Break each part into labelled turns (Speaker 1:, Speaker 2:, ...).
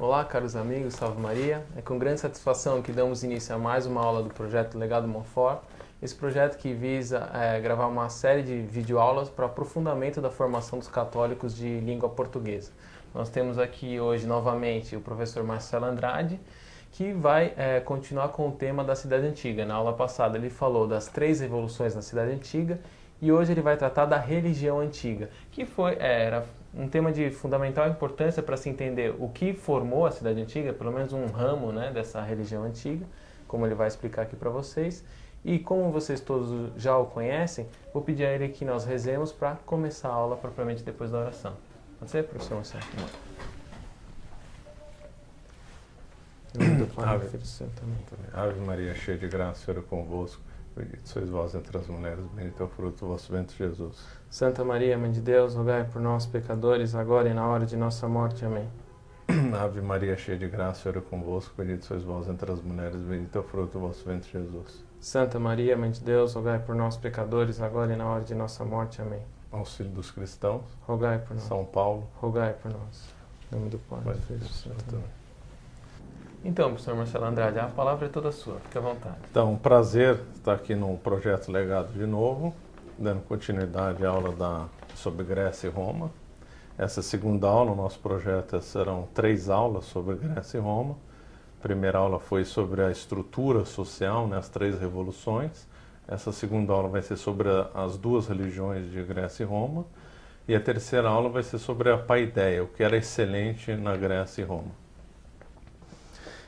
Speaker 1: Olá, caros amigos, salve Maria. É com grande satisfação que damos início a mais uma aula do projeto Legado Monfort. Esse projeto que visa gravar uma série de videoaulas para aprofundamento da formação dos católicos de língua portuguesa. Nós temos aqui hoje novamente o professor Marcelo Andrade, que vai continuar com o tema da Cidade Antiga. Na aula passada ele falou das 3 revoluções na Cidade Antiga e hoje ele vai tratar da religião antiga, que era um tema de fundamental importância para se entender o que formou a Cidade Antiga, pelo menos um ramo, né, dessa religião antiga, como ele vai explicar aqui para vocês. E como vocês todos já o conhecem, vou pedir a ele que nós rezemos para começar a aula propriamente depois da oração. Pode ser, professor Marcelo? Em nome do Pai, do Filho e do Santo. Amém.
Speaker 2: Ave Maria, cheia de graça, o Senhor é convosco. Bendito sois vós entre as mulheres, bendito é o fruto do vosso ventre, Jesus.
Speaker 1: Santa Maria, Mãe de Deus, rogai por nós, pecadores, agora e na hora de nossa morte. Amém.
Speaker 2: Ave Maria, cheia de graça, o Senhor é convosco. Bendito sois vós entre as mulheres, bendito é o fruto do vosso ventre, Jesus.
Speaker 1: Santa Maria, Mãe de Deus, rogai por nós, pecadores, agora e na hora de nossa morte. Amém.
Speaker 2: Auxílio dos cristãos,
Speaker 1: rogai por nós.
Speaker 2: São Paulo,
Speaker 1: rogai por nós. Em nome do Pai, do Filho e do Santo. Amém.
Speaker 2: Amém.
Speaker 1: Então, professor Marcelo Andrade, a palavra é toda sua, fique à vontade.
Speaker 2: Então, um prazer estar aqui no Projeto Legado de novo, dando continuidade à aula sobre Grécia e Roma. Essa segunda aula, o nosso projeto, serão 3 aulas sobre Grécia e Roma. A primeira aula foi sobre a estrutura social, né, as 3 revoluções. Essa segunda aula vai ser sobre as 2 religiões de Grécia e Roma. E a terceira aula vai ser sobre a paideia, o que era excelente na Grécia e Roma.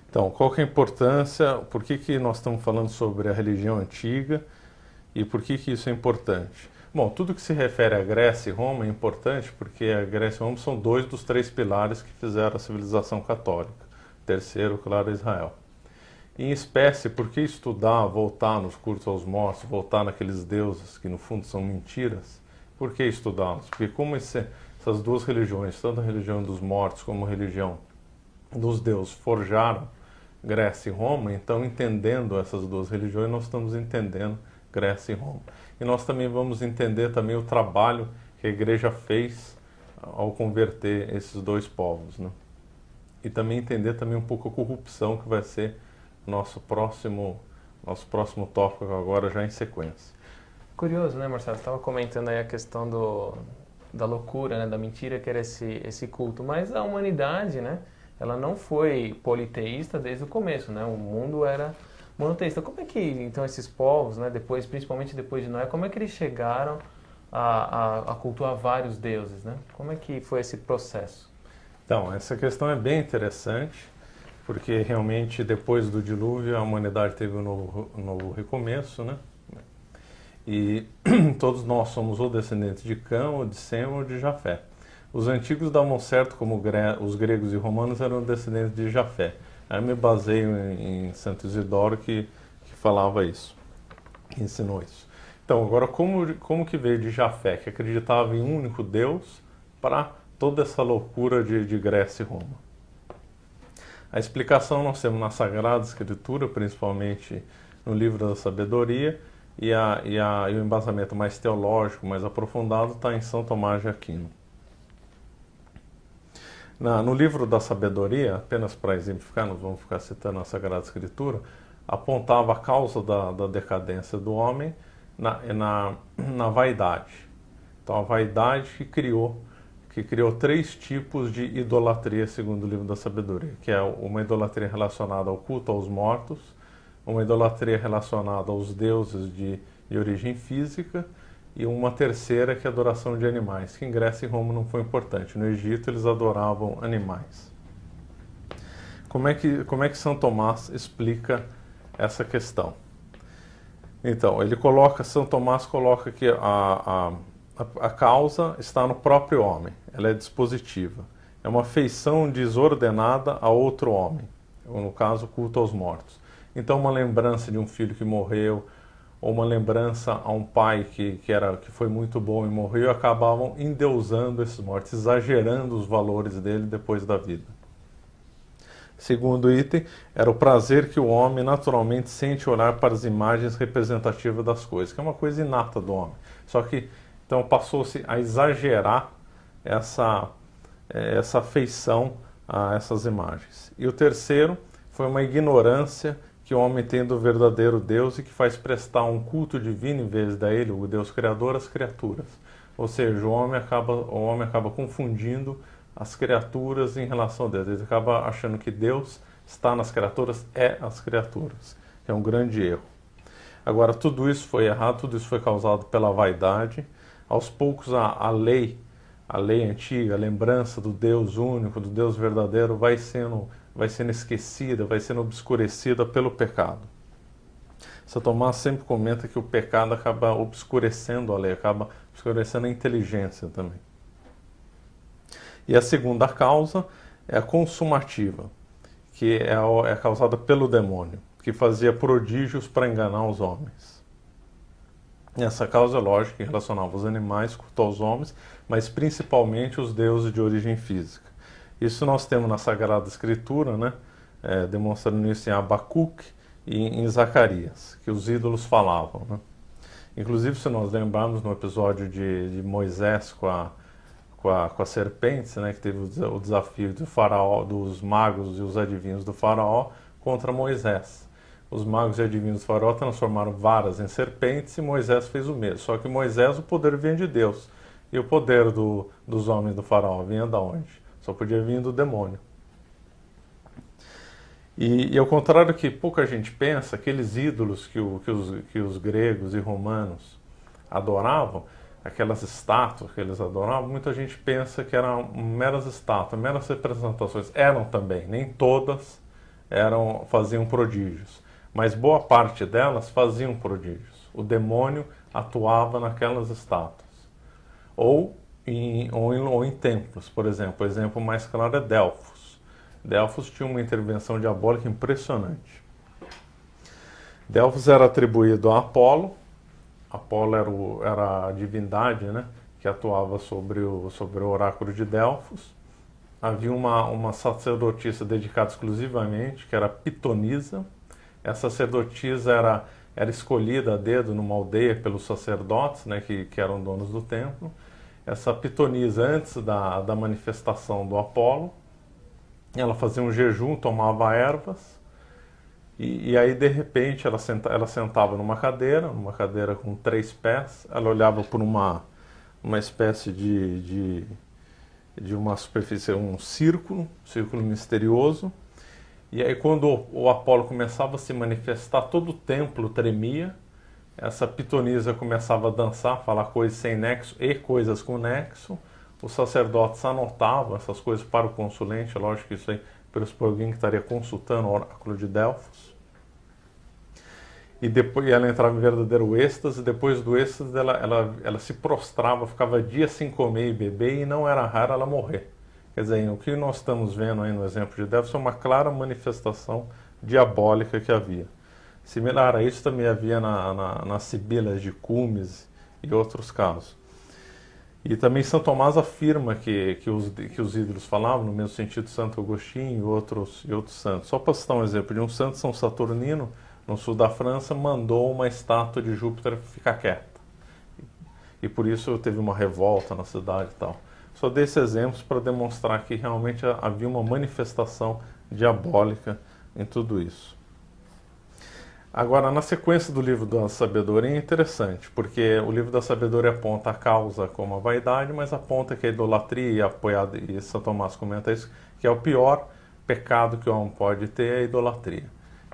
Speaker 2: Então, qual que é a importância, por que nós estamos falando sobre a religião antiga e por que isso é importante? Bom, tudo que se refere à Grécia e Roma é importante porque a Grécia e Roma são 2 dos 3 pilares que fizeram a civilização católica. O terceiro, claro, é Israel. Em espécie, por que estudar, voltar nos cultos aos mortos, voltar naqueles deuses que no fundo são mentiras? Por que estudá-los? Porque como essas 2 religiões, tanto a religião dos mortos como a religião dos deuses, forjaram Grécia e Roma, então entendendo essas 2 religiões, nós estamos entendendo Grécia e Roma. E nós também vamos entender também o trabalho que a igreja fez ao converter esses 2 povos, né? E também entender também um pouco a corrupção que vai ser nosso próximo tópico agora já em sequência.
Speaker 1: Curioso, né, Marcelo? Você estava comentando aí a questão da loucura, né, da mentira que era esse culto, mas a humanidade, né, ela não foi politeísta desde o começo, né? O mundo era monoteísta. Como é que, então, esses povos, né, principalmente depois de Noé, como é que eles chegaram a cultuar vários deuses, né? Como é que foi esse processo?
Speaker 2: Então, essa questão é bem interessante, porque realmente depois do dilúvio a humanidade teve um novo recomeço, né? E todos nós somos ou descendentes de Cã, ou de Sem, ou de Jafé. Os antigos davam certo como os gregos e romanos eram descendentes de Jafé. Aí eu me baseio em Santo Isidoro que falava isso, que ensinou isso. Então, agora como que veio de Jafé, que acreditava em um único Deus, para toda essa loucura de Grécia e Roma? A explicação nós temos na Sagrada Escritura, principalmente no Livro da Sabedoria, e o embasamento mais teológico, mais aprofundado, está em São Tomás de Aquino. No Livro da Sabedoria, apenas para exemplificar, nós vamos ficar citando a Sagrada Escritura, apontava a causa da decadência do homem na vaidade. Então, a vaidade que criou 3 tipos de idolatria, segundo o Livro da Sabedoria, que é uma idolatria relacionada ao culto aos mortos, uma idolatria relacionada aos deuses de origem física, e uma terceira que é a adoração de animais, que em Grécia e Roma não foi importante. No Egito eles adoravam animais. Como é que São Tomás explica essa questão? Então, São Tomás coloca que a causa está no próprio homem, ela é dispositiva. É uma feição desordenada a outro homem, ou no caso, culto aos mortos. Então, uma lembrança de um filho que morreu, ou uma lembrança a um pai que foi muito bom e morreu, acabavam endeusando esses mortos, exagerando os valores dele depois da vida. Segundo item, era o prazer que o homem naturalmente sente olhar para as imagens representativas das coisas, que é uma coisa inata do homem. Só que, então, passou-se a exagerar essa afeição a essas imagens. E o terceiro foi uma ignorância que o homem tem do verdadeiro Deus e que faz prestar um culto divino em vez da ele, o Deus Criador, às criaturas. Ou seja, o homem acaba confundindo as criaturas em relação a Deus. Ele acaba achando que Deus está nas criaturas, as criaturas, que é um grande erro. Agora, tudo isso foi errado, tudo isso foi causado pela vaidade. Aos poucos, a lei antiga, a lembrança do Deus único, do Deus verdadeiro, vai sendo esquecida, vai sendo obscurecida pelo pecado. São Tomás sempre comenta que o pecado acaba obscurecendo a lei, acaba obscurecendo a inteligência também. E a segunda causa é a consumativa, que é causada pelo demônio, que fazia prodígios para enganar os homens. E essa causa é lógica que relacionava os animais aos homens, mas principalmente os deuses de origem física. Isso nós temos na Sagrada Escritura, né? Demonstrando isso em Abacuque e em Zacarias, que os ídolos falavam. Né? Inclusive, se nós lembrarmos no episódio de Moisés com a serpente, né? Que teve o desafio do faraó, dos magos e os adivinhos do faraó contra Moisés. Os magos e adivinhos do faraó transformaram varas em serpentes e Moisés fez o mesmo. Só que Moisés, o poder vinha de Deus. E o poder dos homens do faraó vinha de onde? Só podia vir do demônio. E ao contrário do que pouca gente pensa, aqueles ídolos que os gregos e romanos adoravam, aquelas estátuas que eles adoravam, muita gente pensa que eram meras estátuas, meras representações. Eram também, nem todas faziam prodígios, mas boa parte delas faziam prodígios. O demônio atuava naquelas estátuas. Ou em templos, por exemplo. O exemplo mais claro é Delfos. Delfos tinha uma intervenção diabólica impressionante. Delfos era atribuído a Apolo. Apolo era a divindade, né, que atuava sobre o oráculo de Delfos. Havia uma sacerdotisa dedicada exclusivamente, que era Pitonisa. Essa sacerdotisa era escolhida a dedo numa aldeia pelos sacerdotes, né, que eram donos do templo. Essa Pitonisa, antes da manifestação do Apolo, ela fazia um jejum, tomava ervas, e aí de repente ela sentava numa cadeira com 3 pés, ela olhava por uma espécie de uma superfície, um círculo misterioso, e aí quando o Apolo começava a se manifestar, todo o templo tremia. Essa pitonisa começava a dançar, falar coisas sem nexo e coisas com nexo. Os sacerdotes anotavam essas coisas para o consulente, lógico que isso aí por alguém que estaria consultando o oráculo de Delfos. E depois ela entrava em verdadeiro êxtase, depois do êxtase ela se prostrava, ficava dias sem comer e beber, e não era raro ela morrer. Quer dizer, o que nós estamos vendo aí no exemplo de Delfos é uma clara manifestação diabólica que havia. Similar a isso também havia nas sibilas de Cumes e outros casos. E também São Tomás afirma que os ídolos falavam, no mesmo sentido Santo Agostinho e outros santos. Só para citar um exemplo de um santo, São Saturnino, no sul da França, mandou uma estátua de Júpiter ficar quieta. E por isso teve uma revolta na cidade e tal. Só dei esses exemplos para demonstrar que realmente havia uma manifestação diabólica em tudo isso. Agora, na sequência do livro da sabedoria é interessante, porque o livro da sabedoria aponta a causa como a vaidade, mas aponta que a idolatria, e São Tomás comenta isso, que é o pior pecado que o homem pode ter, é a idolatria,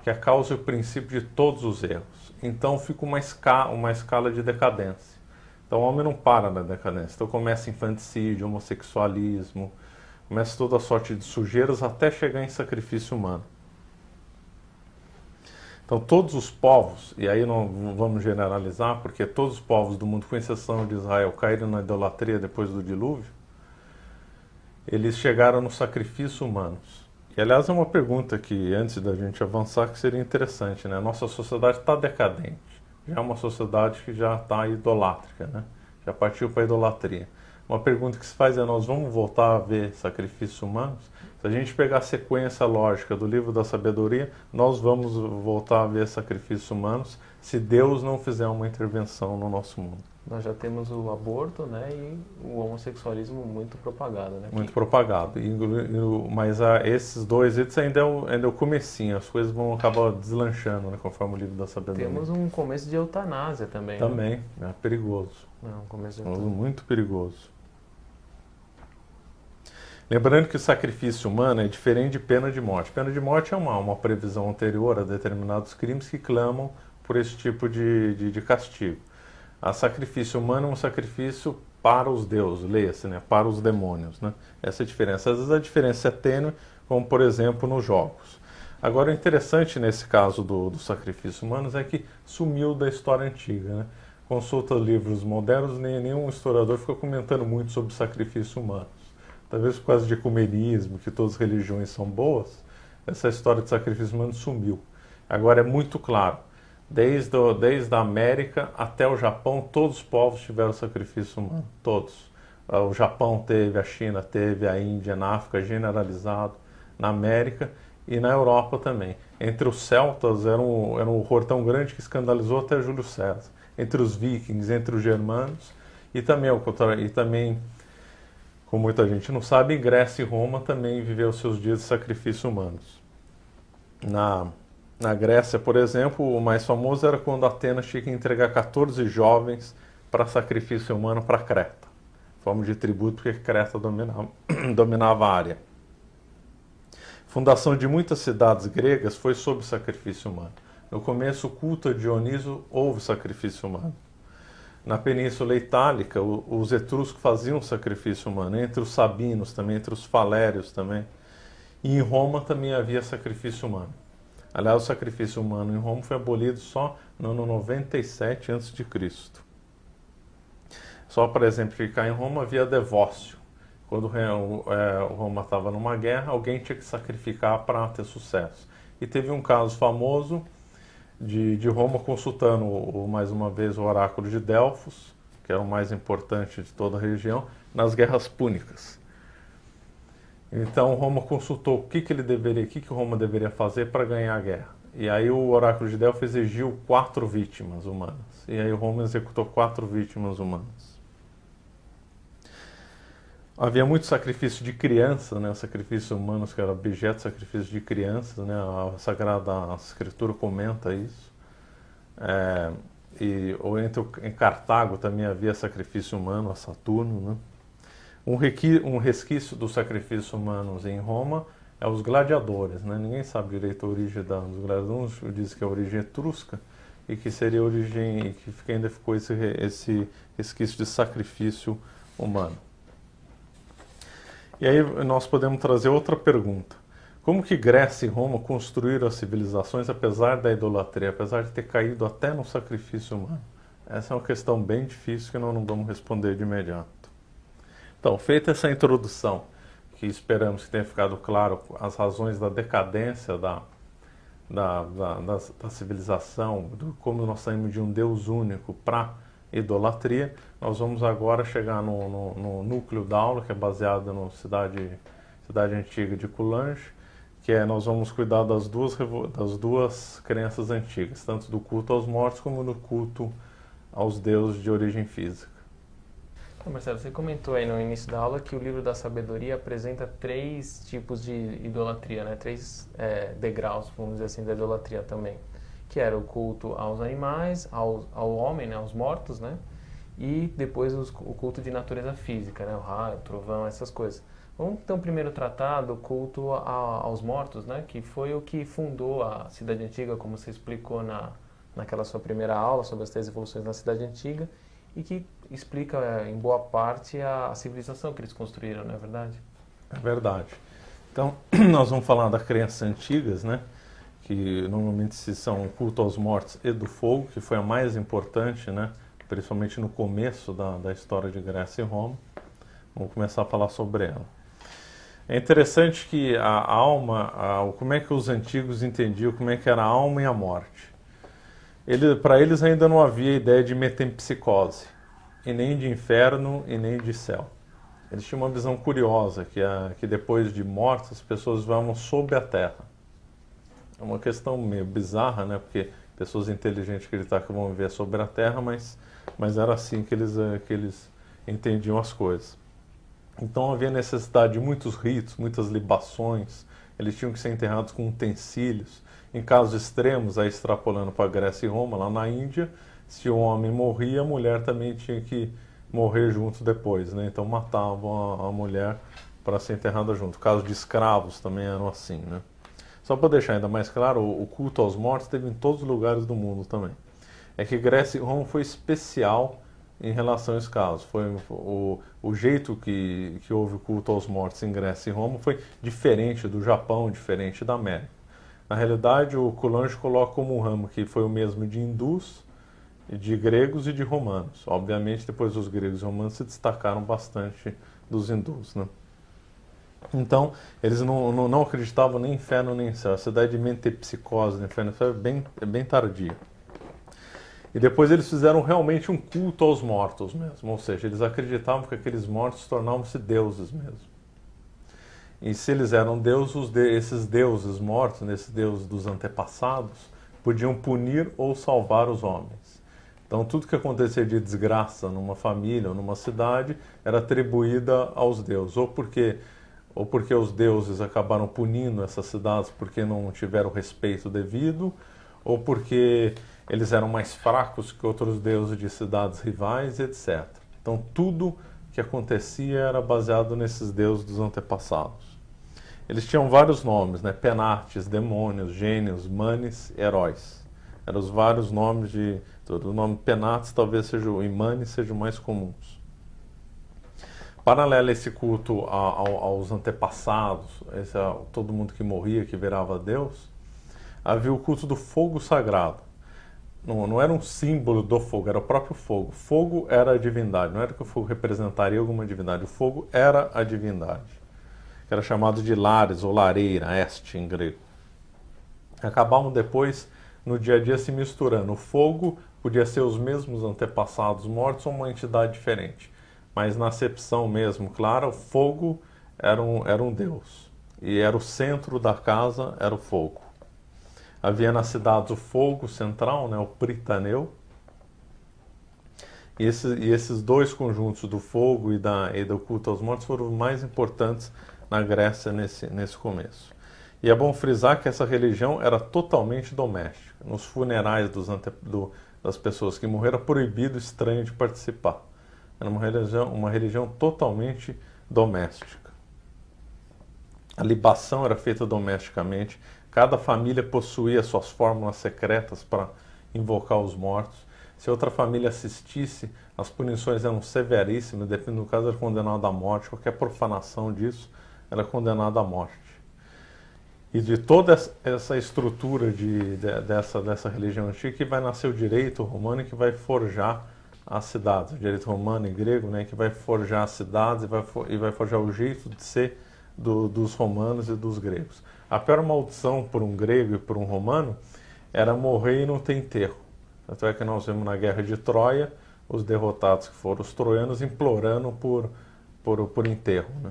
Speaker 2: que é a causa e o princípio de todos os erros. Então fica uma escala de decadência. Então o homem não para na decadência, então começa infanticídio, homossexualismo, começa toda a sorte de sujeiras até chegar em sacrifício humano. Então todos os povos, e aí não vamos generalizar, porque todos os povos do mundo, com exceção de Israel, caíram na idolatria depois do dilúvio, eles chegaram nos sacrifícios humanos. E aliás é uma pergunta que, antes da gente avançar, que seria interessante, né? A nossa sociedade está decadente, já é uma sociedade que já está idolátrica, né? Já partiu para a idolatria. Uma pergunta que se faz é, nós vamos voltar a ver sacrifícios humanos? Se a gente pegar a sequência lógica do livro da sabedoria, nós vamos voltar a ver sacrifícios humanos se Deus não fizer uma intervenção no nosso mundo.
Speaker 1: Nós já temos o aborto, né, e o homossexualismo muito propagado, né?
Speaker 2: Muito propagado. Mas esses dois itens ainda é o comecinho, as coisas vão acabar deslanchando, né, conforme o livro da sabedoria.
Speaker 1: Temos um começo de eutanásia também.
Speaker 2: Também,
Speaker 1: né?
Speaker 2: é perigoso.
Speaker 1: Não, um começo de eutanásia.
Speaker 2: Muito perigoso. Lembrando que o sacrifício humano é diferente de pena de morte. Pena de morte é uma previsão anterior a determinados crimes que clamam por esse tipo de castigo. A sacrifício humano é um sacrifício para os deuses, leia-se, né? Para os demônios. Né? Essa é a diferença. Às vezes a diferença é tênue, como por exemplo nos jogos. Agora, o interessante nesse caso do sacrifício humano é que sumiu da história antiga. Né? Consulta livros modernos, nenhum historiador fica comentando muito sobre sacrifício humano. Talvez por causa de ecumenismo, que todas as religiões são boas, essa história de sacrifício humano sumiu. Agora é muito claro, desde a América até o Japão, todos os povos tiveram sacrifício humano, todos. O Japão teve, a China teve, a Índia, na África generalizado, na América e na Europa também. Entre os celtas era um horror tão grande que escandalizou até Júlio César. Entre os vikings, entre os germanos e também como muita gente não sabe, Grécia e Roma também viveu seus dias de sacrifício humanos. Na Grécia, por exemplo, o mais famoso era quando Atenas tinha que entregar 14 jovens para sacrifício humano para Creta. Forma de tributo, porque Creta dominava a área. Fundação de muitas cidades gregas foi sob sacrifício humano. No começo, o culto a Dioniso houve sacrifício humano. Na Península Itálica, os etruscos faziam sacrifício humano, entre os sabinos também, entre os falérios também. E em Roma também havia sacrifício humano. Aliás, o sacrifício humano em Roma foi abolido só no ano 97 a.C. Só para exemplificar, em Roma havia devócio. Quando Roma estava numa guerra, alguém tinha que sacrificar para ter sucesso. E teve um caso famoso de Roma consultando mais uma vez o oráculo de Delfos, que era o mais importante de toda a região, nas guerras púnicas. Então Roma consultou o que Roma deveria fazer para ganhar a guerra. E aí o oráculo de Delfos exigiu 4 vítimas humanas. E aí Roma executou 4 vítimas humanas. Havia muito sacrifício de crianças, né? Sacrifício humanos que era objeto de sacrifício de crianças, né? A Sagrada Escritura comenta isso. Em Cartago também havia sacrifício humano a Saturno, né? Um resquício dos sacrifícios humanos em Roma é os gladiadores, né? Ninguém sabe direito a origem dos gladiadores, diz que é a origem etrusca e que seria a origem, e que ainda ficou esse resquício de sacrifício humano. E aí nós podemos trazer outra pergunta. Como que Grécia e Roma construíram as civilizações apesar da idolatria, apesar de ter caído até no sacrifício humano? Essa é uma questão bem difícil que nós não vamos responder de imediato. Então, feita essa introdução, que esperamos que tenha ficado claro as razões da decadência da civilização, como nós saímos de um Deus único para idolatria, nós vamos agora chegar no núcleo da aula, que é baseado na cidade antiga de Coulanges, nós vamos cuidar das duas crenças antigas, tanto do culto aos mortos como do culto aos deuses de origem física.
Speaker 1: Então, Marcelo, você comentou aí no início da aula que o livro da sabedoria apresenta 3 tipos de idolatria, né? 3 degraus, vamos dizer assim, da idolatria também. Que era o culto aos animais, ao homem, né? Aos mortos, né? E depois o culto de natureza física, né? O raio, o trovão, essas coisas. Vamos então primeiro tratar do culto aos mortos, né? Que foi o que fundou a Cidade Antiga, como você explicou naquela sua primeira aula sobre as 3 evoluções na Cidade Antiga, e que explica em boa parte a civilização que eles construíram, não é verdade?
Speaker 2: É verdade. Então, nós vamos falar das crenças antigas, né? Que normalmente são o culto aos mortos e do fogo, que foi a mais importante, né? Principalmente no começo da história de Grécia e Roma. Vamos começar a falar sobre ela. É interessante que a alma, como é que os antigos entendiam como é que era a alma e a morte. Para eles ainda não havia ideia de metempsicose, e nem de inferno e nem de céu. eles tinham uma visão curiosa, que depois de mortos as pessoas vão sob a terra. É uma questão meio bizarra, né? Porque pessoas inteligentes acreditam que vão viver sobre a terra, mas era assim que eles entendiam as coisas. Então havia necessidade de muitos ritos, muitas libações, eles tinham que ser enterrados com utensílios. Em casos extremos, aí extrapolando para a Grécia e Roma, lá na Índia, se o homem morria, a mulher também tinha que morrer junto depois, né? Então matavam a mulher para ser enterrada junto. Casos de escravos também eram assim, né? Só para deixar ainda mais claro, o culto aos mortos teve em todos os lugares do mundo também. É que Grécia e Roma foi especial em relação a esse caso. Foi o jeito que houve o culto aos mortos em Grécia e Roma foi diferente do Japão, diferente da América. Na realidade, o Coulanges coloca como um ramo que foi o mesmo de hindus, de gregos e de romanos. Obviamente, depois os gregos e romanos se destacaram bastante dos hindus, né? Então, eles não acreditavam nem em inferno nem em céu. Essa ideia de metempsicose no inferno e céu é bem tardia. E depois eles fizeram realmente um culto aos mortos mesmo. Ou seja, eles acreditavam que aqueles mortos tornavam-se deuses mesmo. E se eles eram deuses, esses deuses mortos, esses deuses dos antepassados, podiam punir ou salvar os homens. Então, tudo que acontecia de desgraça numa família ou numa cidade era atribuída aos deuses. Ou porque os deuses acabaram punindo essas cidades porque não tiveram o respeito devido, ou porque eles eram mais fracos que outros deuses de cidades rivais, etc. Então, tudo que acontecia era baseado nesses deuses dos antepassados. Eles tinham vários nomes, né? Penates, demônios, gênios, manes, heróis. Eram os vários nomes de tudo. O nome Penates talvez seja e manes sejam mais comuns. Paralelo a esse culto aos antepassados, todo mundo que morria, que virava Deus, havia o culto do fogo sagrado. Não era um símbolo do fogo, era o próprio fogo. Fogo era a divindade, não era que o fogo representaria alguma divindade, o fogo era a divindade. Era chamado de lares ou lareira, este em grego. Acabavam depois, no dia a dia, se misturando. O fogo podia ser os mesmos antepassados mortos ou uma entidade diferente. Mas na acepção mesmo clara, o fogo era um deus. E era o centro da casa, era o fogo. Havia nas cidades o fogo central, né, o pritaneu. E esses dois conjuntos do fogo e do culto aos mortos foram os mais importantes na Grécia nesse começo. E é bom frisar que essa religião era totalmente doméstica. Nos funerais das pessoas que morreram, era proibido estranho de participar. Era uma religião totalmente doméstica. A libação era feita domesticamente. Cada família possuía suas fórmulas secretas para invocar os mortos. Se outra família assistisse, as punições eram severíssimas, dependendo do caso, era condenado à morte. Qualquer profanação disso era condenado à morte. E de toda essa estrutura dessa religião antiga que vai nascer o direito romano e que vai forjar as cidades. O direito romano e grego, né, que vai forjar as cidades e vai forjar o jeito de ser dos romanos e dos gregos. A pior maldição por um grego e por um romano era morrer e não ter enterro. Tanto é que nós vemos na Guerra de Troia os derrotados que foram os troianos implorando por enterro, né?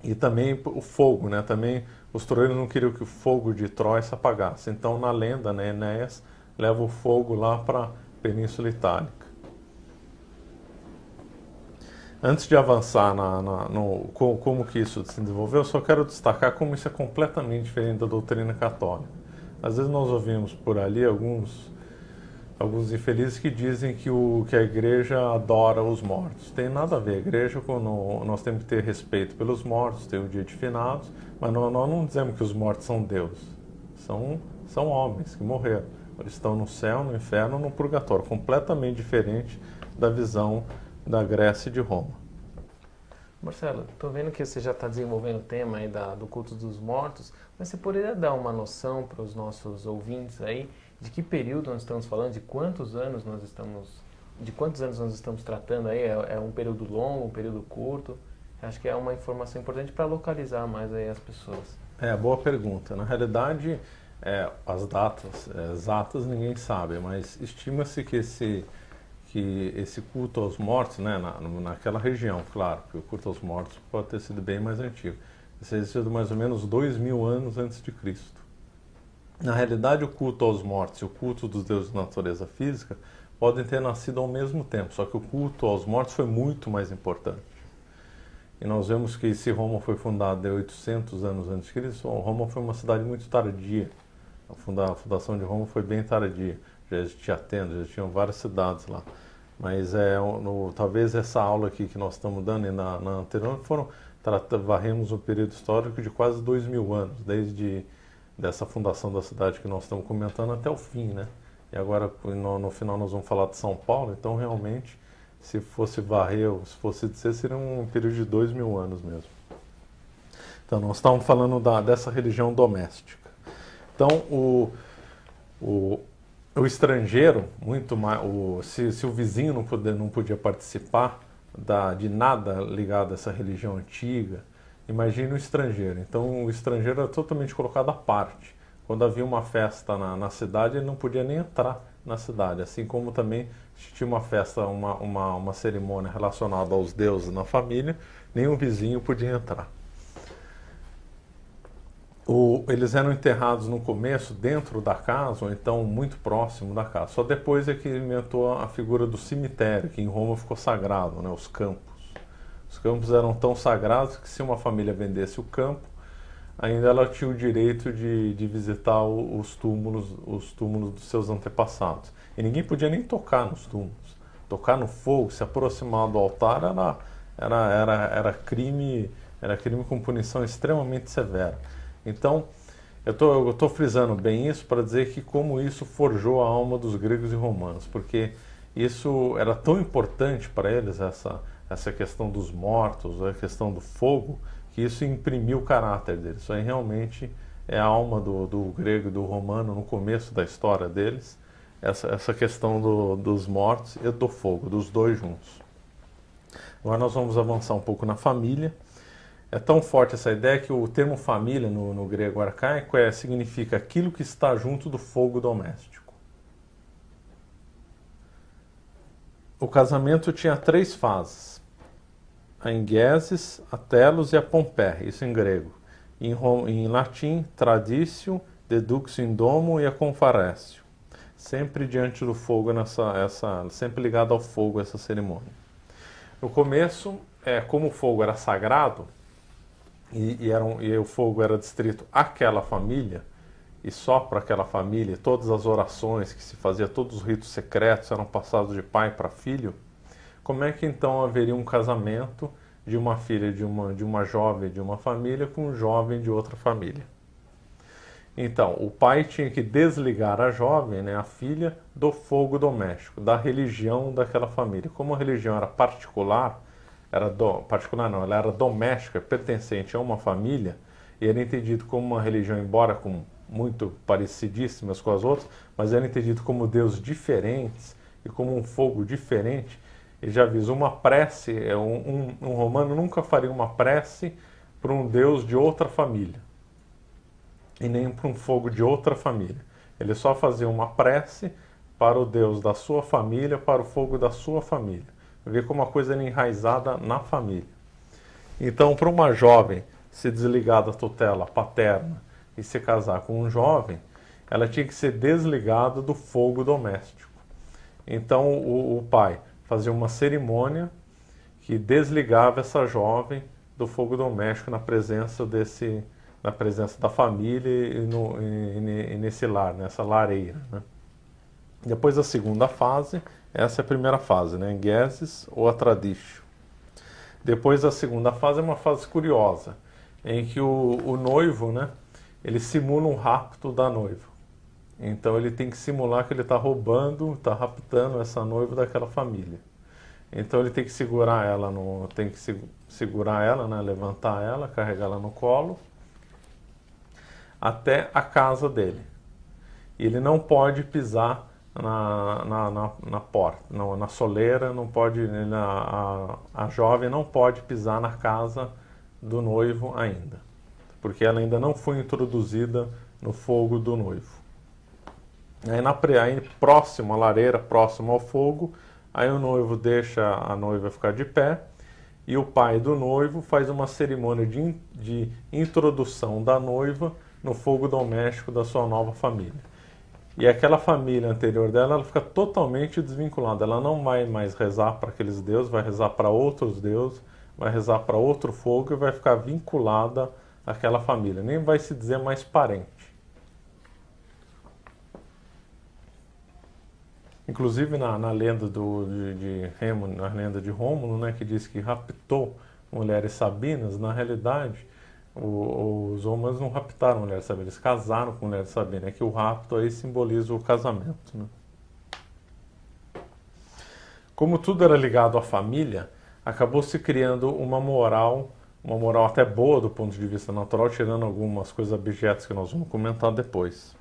Speaker 2: E também o fogo, né? Também os troianos não queriam que o fogo de Troia se apagasse. Então, na lenda, né, Enéas leva o fogo lá para a Península Itálica. Antes de avançar como que isso se desenvolveu, eu só quero destacar como isso é completamente diferente da doutrina católica. Às vezes nós ouvimos por ali alguns infelizes que dizem que a igreja adora os mortos. Tem nada a ver. A igreja, nós temos que ter respeito pelos mortos, ter o dia de finados, mas nós não dizemos que os mortos são deuses. São homens que morreram. Eles estão no céu, no inferno, no purgatório. Completamente diferente da visão da Grécia e de Roma.
Speaker 1: Marcelo, estou vendo que você já está desenvolvendo o tema aí do culto dos mortos, mas você poderia dar uma noção para os nossos ouvintes aí de que período nós estamos falando, de quantos anos nós estamos tratando aí? É um período longo, um período curto? Acho que é uma informação importante para localizar mais aí as pessoas.
Speaker 2: Boa pergunta. Na realidade, as datas exatas ninguém sabe, mas estima-se que que esse culto aos mortos, né, naquela região, claro, que o culto aos mortos pode ter sido bem mais antigo. Isso existiu mais ou menos 2000 anos antes de Cristo. Na realidade, o culto aos mortos e o culto dos deuses da natureza física podem ter nascido ao mesmo tempo, só que o culto aos mortos foi muito mais importante. E nós vemos que se Roma foi fundada 800 anos antes de Cristo, Roma foi uma cidade muito tardia. A fundação de Roma foi bem tardia. Já existia Atenas, já existiam várias cidades lá. Mas talvez essa aula aqui que nós estamos dando e na anterior varremos um período histórico de quase 2000 anos, desde dessa fundação da cidade que nós estamos comentando até o fim, né? E agora no final nós vamos falar de São Paulo, então realmente se fosse varrer, ou se fosse dizer, seria um período de 2000 anos mesmo. Então nós estamos falando dessa religião doméstica. Então o estrangeiro, muito mais, se o vizinho não podia participar de nada ligado a essa religião antiga, imagine o estrangeiro. Então o estrangeiro era totalmente colocado à parte. Quando havia uma festa na cidade, ele não podia nem entrar na cidade. Assim como também se tinha uma festa, uma cerimônia relacionada aos deuses na família, nenhum vizinho podia entrar. Eles eram enterrados no começo dentro da casa, ou então muito próximo da casa. Só depois é que inventou a figura do cemitério, que em Roma ficou sagrado, né, os campos. Os campos eram tão sagrados que se uma família vendesse o campo, ainda ela tinha o direito de visitar os túmulos dos seus antepassados. E ninguém podia nem tocar nos túmulos. Tocar no fogo, se aproximar do altar, era crime com punição extremamente severa. Então, eu estou frisando bem isso para dizer que como isso forjou a alma dos gregos e romanos, porque isso era tão importante para eles, essa questão dos mortos, a questão do fogo, que isso imprimiu o caráter deles. Isso aí realmente é a alma do grego e do romano no começo da história deles, essa questão dos mortos e do fogo, dos dois juntos. Agora nós vamos avançar um pouco na família. É tão forte essa ideia que o termo família no grego arcaico significa aquilo que está junto do fogo doméstico. O casamento tinha 3 fases: a engesis, a telos e a pomper, isso em grego. Em latim, traditio, deductio in domo e a confaretio. Sempre diante do fogo, sempre ligado ao fogo essa cerimônia. No começo, como o fogo era sagrado, e o fogo era distrito àquela família, e só para aquela família, todas as orações que se fazia, todos os ritos secretos eram passados de pai para filho, como é que então haveria um casamento de uma filha de uma jovem de uma família com um jovem de outra família? Então, o pai tinha que desligar a jovem, né, a filha, do fogo doméstico, da religião daquela família. Como a religião era particular, ela era doméstica, pertencente a uma família, e era entendido como uma religião, embora muito parecidíssimas com as outras, mas era entendido como deuses diferentes e como um fogo diferente. Ele já avisa uma prece, um romano nunca faria uma prece para um deus de outra família, e nem para um fogo de outra família. Ele só fazia uma prece para o deus da sua família, para o fogo da sua família. Ver como a coisa era enraizada na família. Então, para uma jovem se desligar da tutela paterna e se casar com um jovem, ela tinha que ser desligada do fogo doméstico. Então, o pai fazia uma cerimônia que desligava essa jovem do fogo doméstico na presença da família e nesse lar, nessa lareira, né? Depois a segunda fase, essa é a primeira fase, né? Engesis ou a traditio. Depois a segunda fase é uma fase curiosa, em que o noivo, né, ele simula um rapto da noiva. Então ele tem que simular que ele está roubando, está raptando essa noiva daquela família. Então ele tem que segurar ela, né, levantar ela, carregar ela no colo, até a casa dele. E ele não pode pisar na porta, na soleira, não pode, a jovem não pode pisar na casa do noivo ainda, porque ela ainda não foi introduzida no fogo do noivo. Aí próximo à lareira, próximo ao fogo, Aí o noivo deixa a noiva ficar de pé e o pai do noivo faz uma cerimônia de introdução da noiva no fogo doméstico da sua nova família. E aquela família anterior dela, ela fica totalmente desvinculada. Ela não vai mais rezar para aqueles deuses, vai rezar para outros deuses, vai rezar para outro fogo e vai ficar vinculada àquela família. Nem vai se dizer mais parente. Inclusive na lenda na lenda de Rômulo, né, que diz que raptou mulheres sabinas, na realidade os romanos não raptaram mulheres sabinas, eles casaram com mulheres sabinas, é que o rapto aí simboliza o casamento, né? Como tudo era ligado à família, acabou se criando uma moral até boa do ponto de vista natural, tirando algumas coisas abjetas que nós vamos comentar depois.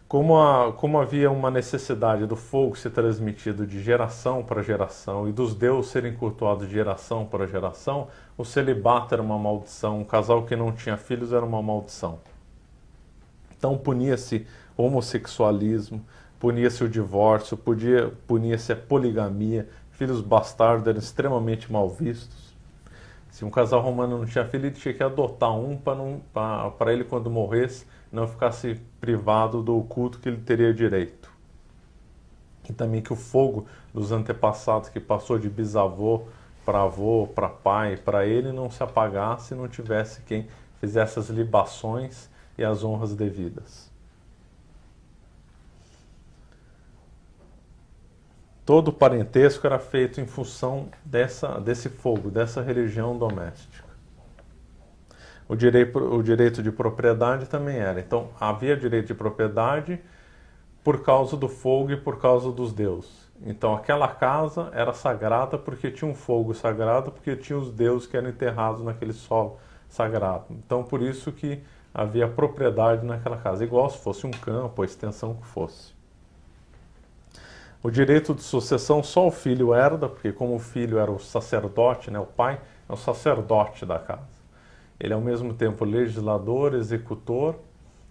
Speaker 2: Como havia uma necessidade do fogo ser transmitido de geração para geração e dos deuses serem cultuados de geração para geração, o celibato era uma maldição, um casal que não tinha filhos era uma maldição. Então punia-se o homossexualismo, punia-se o divórcio, punia-se a poligamia, filhos bastardos eram extremamente mal vistos. Se um casal romano não tinha filho, ele tinha que adotar um para ele, quando morresse, não ficasse privado do culto que ele teria direito. E também que o fogo dos antepassados, que passou de bisavô para avô, para pai, para ele, não se apagasse e não tivesse quem fizesse as libações e as honras devidas. Todo o parentesco era feito em função desse fogo, dessa religião doméstica. O direito de propriedade também era. Então, havia direito de propriedade por causa do fogo e por causa dos deuses. Então, aquela casa era sagrada porque tinha um fogo sagrado, porque tinha os deuses que eram enterrados naquele solo sagrado. Então, por isso que havia propriedade naquela casa, igual se fosse um campo, a extensão que fosse. O direito de sucessão só o filho herda, porque como o filho era o sacerdote, né, o pai é o sacerdote da casa. Ele é ao mesmo tempo legislador, executor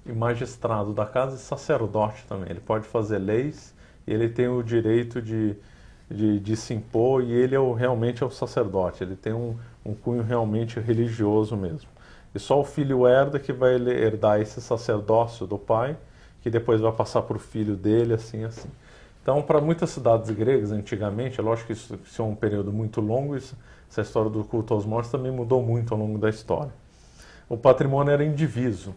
Speaker 2: e magistrado da casa e sacerdote também. Ele pode fazer leis e ele tem o direito de se impor e ele realmente é o sacerdote. Ele tem um cunho realmente religioso mesmo. E só o filho herda que vai herdar esse sacerdócio do pai, que depois vai passar para o filho dele, assim. Então, para muitas cidades gregas, antigamente, é lógico que isso é um período muito longo, essa história do culto aos mortos também mudou muito ao longo da história. O patrimônio era indiviso.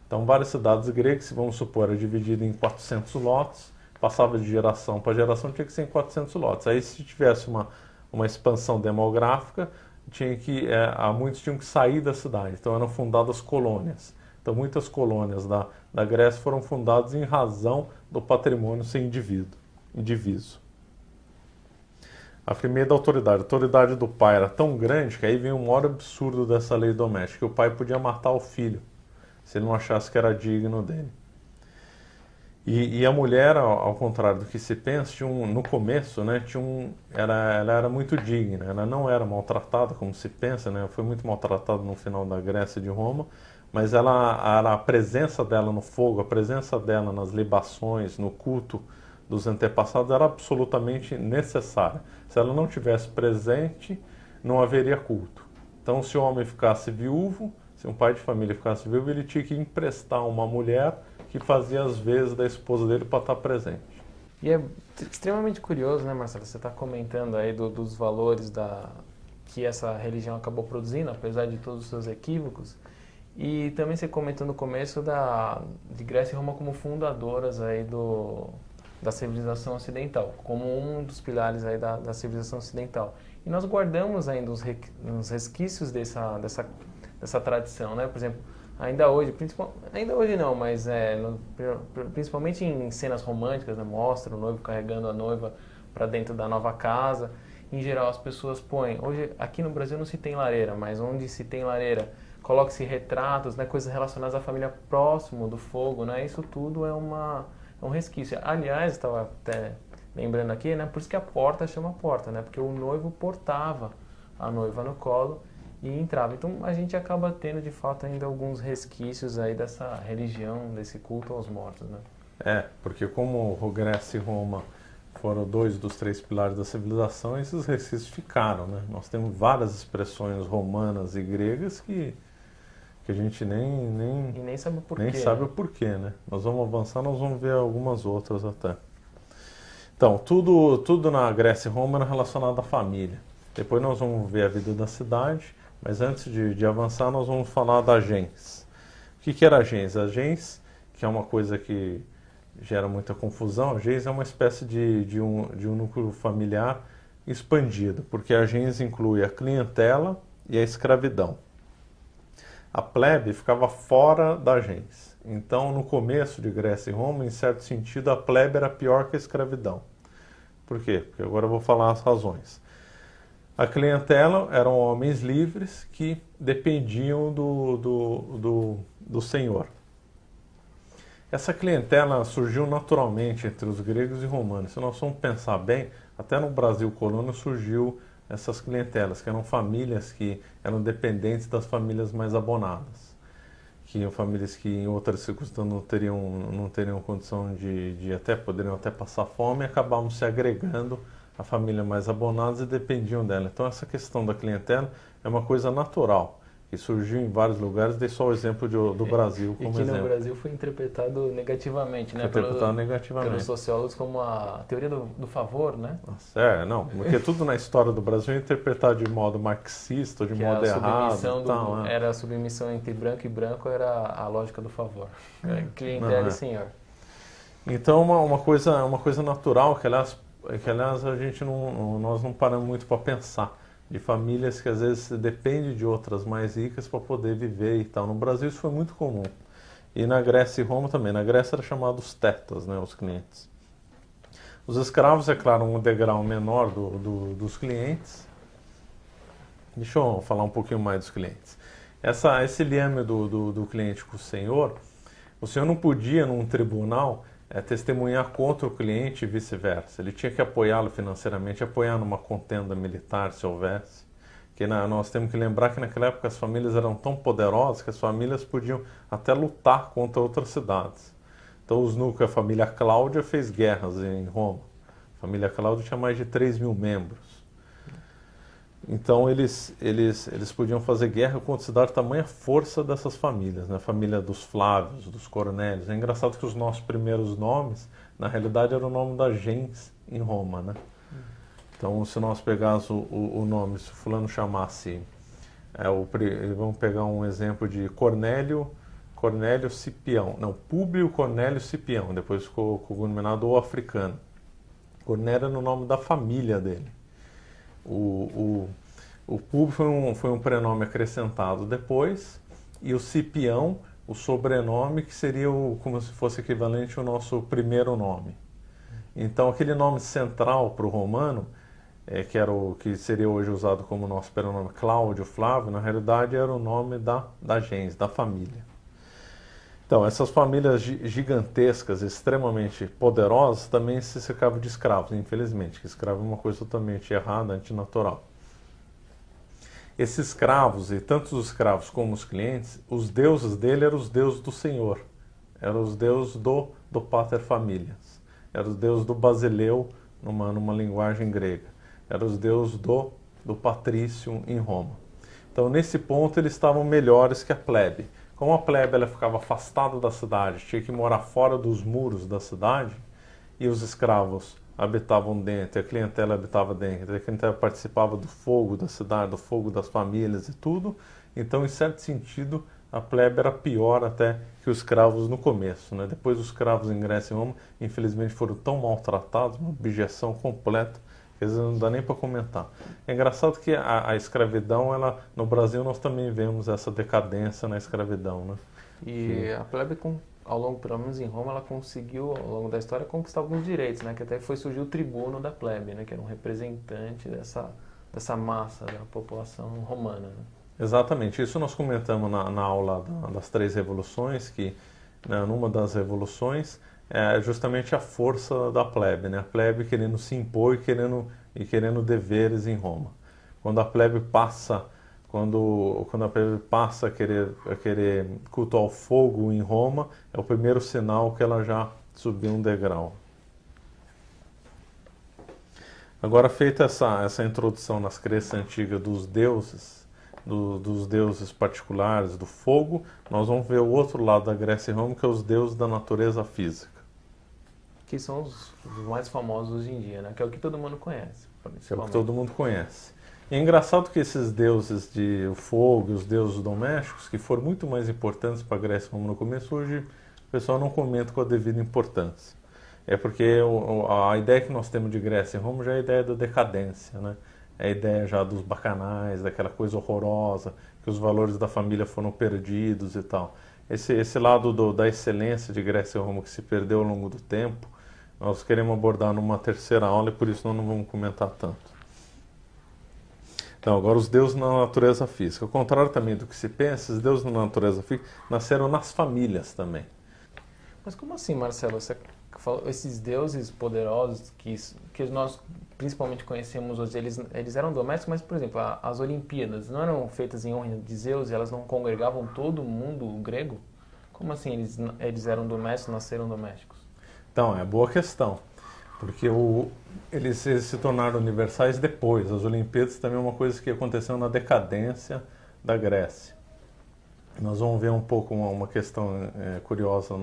Speaker 2: Então, várias cidades gregas, vamos supor, era dividido em 400 lotes, passava de geração para geração, tinha que ser em 400 lotes. Aí, se tivesse uma expansão demográfica, muitos tinham que sair da cidade. Então, eram fundadas colônias. Então, muitas colônias da Grécia foram fundadas em razão do patrimônio ser indiviso. A primeira autoridade. A autoridade do pai era tão grande que aí vem um maior absurdo dessa lei doméstica, que o pai podia matar o filho, se ele não achasse que era digno dele. E a mulher, ao contrário do que se pensa, no começo, né, ela era muito digna, ela não era maltratada como se pensa, né, foi muito maltratada no final da Grécia e de Roma, mas a presença dela no fogo, a presença dela nas libações, no culto dos antepassados era absolutamente necessária. Se ela não tivesse presente, não haveria culto. Então, se o homem ficasse viúvo, se um pai de família ficasse viúvo, ele tinha que emprestar uma mulher que fazia as vezes da esposa dele para estar presente.
Speaker 1: E é extremamente curioso, né, Marcelo? Você está comentando aí dos valores que essa religião acabou produzindo, apesar de todos os seus equívocos. E também você comentou no começo de Grécia e Roma como fundadoras aí da civilização ocidental, como um dos pilares aí da civilização ocidental. E nós guardamos ainda uns resquícios dessa tradição, né? Por exemplo, ainda hoje não, mas principalmente em cenas românticas, né? Mostra o noivo carregando a noiva para dentro da nova casa. Em geral, as pessoas põem... Hoje, aqui no Brasil não se tem lareira, mas onde se tem lareira, coloca-se retratos, né? Coisas relacionadas à família próximo do fogo, né? Isso tudo é um resquício. Aliás, estava até lembrando aqui, né? Por isso que a porta chama porta, né? Porque o noivo portava a noiva no colo e entrava. Então a gente acaba tendo de fato ainda alguns resquícios aí dessa religião, desse culto aos mortos, né?
Speaker 2: Porque como Grécia e Roma foram 2 dos 3 pilares da civilização, esses resquícios ficaram, né? Nós temos várias expressões romanas e gregas que a gente
Speaker 1: E nem sabe o porquê.
Speaker 2: nem sabe o porquê, né? Nós vamos avançar, nós vamos ver algumas outras até. Então, tudo na Grécia e Roma era relacionado à família. Depois nós vamos ver a vida da cidade, mas antes de avançar nós vamos falar da gens. O que era a gens? A gens, que é uma coisa que gera muita confusão, a gens é uma espécie de um núcleo familiar expandido, porque a gens inclui a clientela e a escravidão. A plebe ficava fora da gens. Então, no começo de Grécia e Roma, em certo sentido, a plebe era pior que a escravidão. Por quê? Porque agora eu vou falar as razões. A clientela eram homens livres que dependiam do senhor. Essa clientela surgiu naturalmente entre os gregos e romanos. Se nós formos pensar bem, até no Brasil colônia surgiu essas clientelas, que eram famílias que eram dependentes das famílias mais abonadas, que eram famílias que em outras circunstâncias não teriam condição poderiam até passar fome e acabavam se agregando a família mais abonadas e dependiam dela. Então essa questão da clientela é uma coisa natural, que surgiu em vários lugares, dei só o exemplo do Brasil como exemplo.
Speaker 1: E que no Brasil foi interpretado negativamente, né? Pelos sociólogos como a teoria do favor, né?
Speaker 2: Nossa, não, porque tudo na história do Brasil é interpretado de modo marxista, de modo errado.
Speaker 1: Era a submissão entre branco e branco, era a lógica do favor. Clientela e senhor.
Speaker 2: Então uma coisa natural que aliás nós não paramos muito para pensar, de famílias que às vezes dependem de outras mais ricas para poder viver e tal. No Brasil isso foi muito comum. E na Grécia e Roma também. Na Grécia era chamado os tetas, né, os clientes. Os escravos, é claro, um degrau menor dos clientes. Deixa eu falar um pouquinho mais dos clientes. Esse liame do cliente com o senhor não podia, num tribunal, testemunhar contra o cliente e vice-versa. Ele tinha que apoiá-lo financeiramente, apoiar numa contenda militar, se houvesse. Nós temos que lembrar que naquela época as famílias eram tão poderosas que as famílias podiam até lutar contra outras cidades. Então a família Cláudia fez guerras em Roma. A família Cláudia tinha mais de 3.000 membros. Então eles podiam fazer guerra considerar tamanha força dessas famílias, né? A família dos Flávios, dos Cornélios. É engraçado que os nossos primeiros nomes, na realidade, era o nome da gens em Roma, né? Então, se nós pegássemos o nome, se o fulano chamasse, vamos pegar um exemplo de Cornélio Cipião, não, Públio Cornélio Cipião, depois ficou cognominado o africano. Cornélio era o nome da família dele. O Públio foi um prenome acrescentado depois, e o Cipião, o sobrenome, que seria como se fosse equivalente ao nosso primeiro nome. Então, aquele nome central para o romano, que era o que seria hoje usado como nosso prenome Cláudio, Flávio, na realidade era o nome da gens, da família. Então, essas famílias gigantescas, extremamente poderosas, também se cercavam de escravos, infelizmente, que escravo é uma coisa totalmente errada, antinatural. Esses escravos, e tanto os escravos como os clientes, os deuses dele eram os deuses do Senhor, eram os deuses do pater familias, eram os deuses do basileu, numa linguagem grega, eram os deuses do patrício em Roma. Então, nesse ponto, eles estavam melhores que a plebe. Como a plebe ela ficava afastada da cidade, tinha que morar fora dos muros da cidade, e os escravos habitavam dentro, a clientela habitava dentro, a clientela participava do fogo da cidade, do fogo das famílias e tudo. Então, em certo sentido, a plebe era pior até que os escravos no começo, né? Depois os escravos em Grécia e Roma, infelizmente, foram tão maltratados, uma abjeção completa, que às vezes não dá nem para comentar. É engraçado que a escravidão, no Brasil nós também vemos essa decadência na escravidão, né?
Speaker 1: E a plebe, ao longo, pelo menos em Roma, ela conseguiu, ao longo da história, conquistar alguns direitos, né? Que até surgiu o tribuno da plebe, né? Que era um representante dessa massa da população romana, né?
Speaker 2: Exatamente, isso nós comentamos na aula das 3 revoluções, que, né, numa das revoluções é justamente a força da plebe, né? A plebe querendo se impor e querendo deveres em Roma. Quando a plebe passa a querer cultuar o fogo em Roma, é o primeiro sinal que ela já subiu um degrau. Agora, feita essa introdução nas crenças antigas dos deuses, dos deuses particulares do fogo, nós vamos ver o outro lado da Grécia e Roma, que é os deuses da natureza física.
Speaker 1: Que são os mais famosos hoje em dia, né? Que é o que todo mundo conhece.
Speaker 2: Que é o que todo mundo conhece. E é engraçado que esses deuses de fogo e os deuses domésticos, que foram muito mais importantes para a Grécia e Roma no começo, hoje o pessoal não comenta com a devida importância. É porque a ideia que nós temos de Grécia e Roma já é a ideia da decadência, né? É a ideia já dos bacanais, daquela coisa horrorosa, que os valores da família foram perdidos e tal. Esse lado da excelência de Grécia e Roma que se perdeu ao longo do tempo, nós queremos abordar numa terceira aula e por isso nós não vamos comentar tanto. Então, agora os deuses na natureza física. Ao contrário também do que se pensa, os deuses na natureza física nasceram nas famílias também.
Speaker 1: Mas como assim, Marcelo? Você falou, esses deuses poderosos que nós principalmente conhecemos hoje, eles eram domésticos, mas, por exemplo, as Olimpíadas não eram feitas em honra de Zeus e elas não congregavam todo mundo grego? Como assim eles eram domésticos, nasceram domésticos?
Speaker 2: Então, é boa questão, porque eles se tornaram universais depois. As Olimpíadas também é uma coisa que aconteceu na decadência da Grécia. Nós vamos ver um pouco uma questão curiosa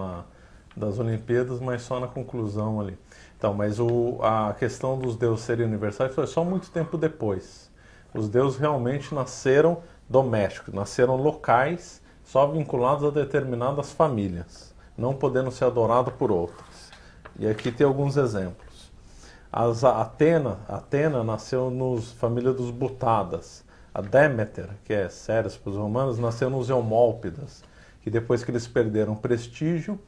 Speaker 2: das Olimpíadas, mas só na conclusão ali. Então, mas a questão dos deuses serem universais foi só muito tempo depois. Os deuses realmente nasceram domésticos, nasceram locais, só vinculados a determinadas famílias, não podendo ser adorados por outras. E aqui tem alguns exemplos. Atena nasceu nos família dos Butádas. A Deméter, que é Ceres para os romanos, nasceu nos Eumólpidas, que depois que eles perderam prestígio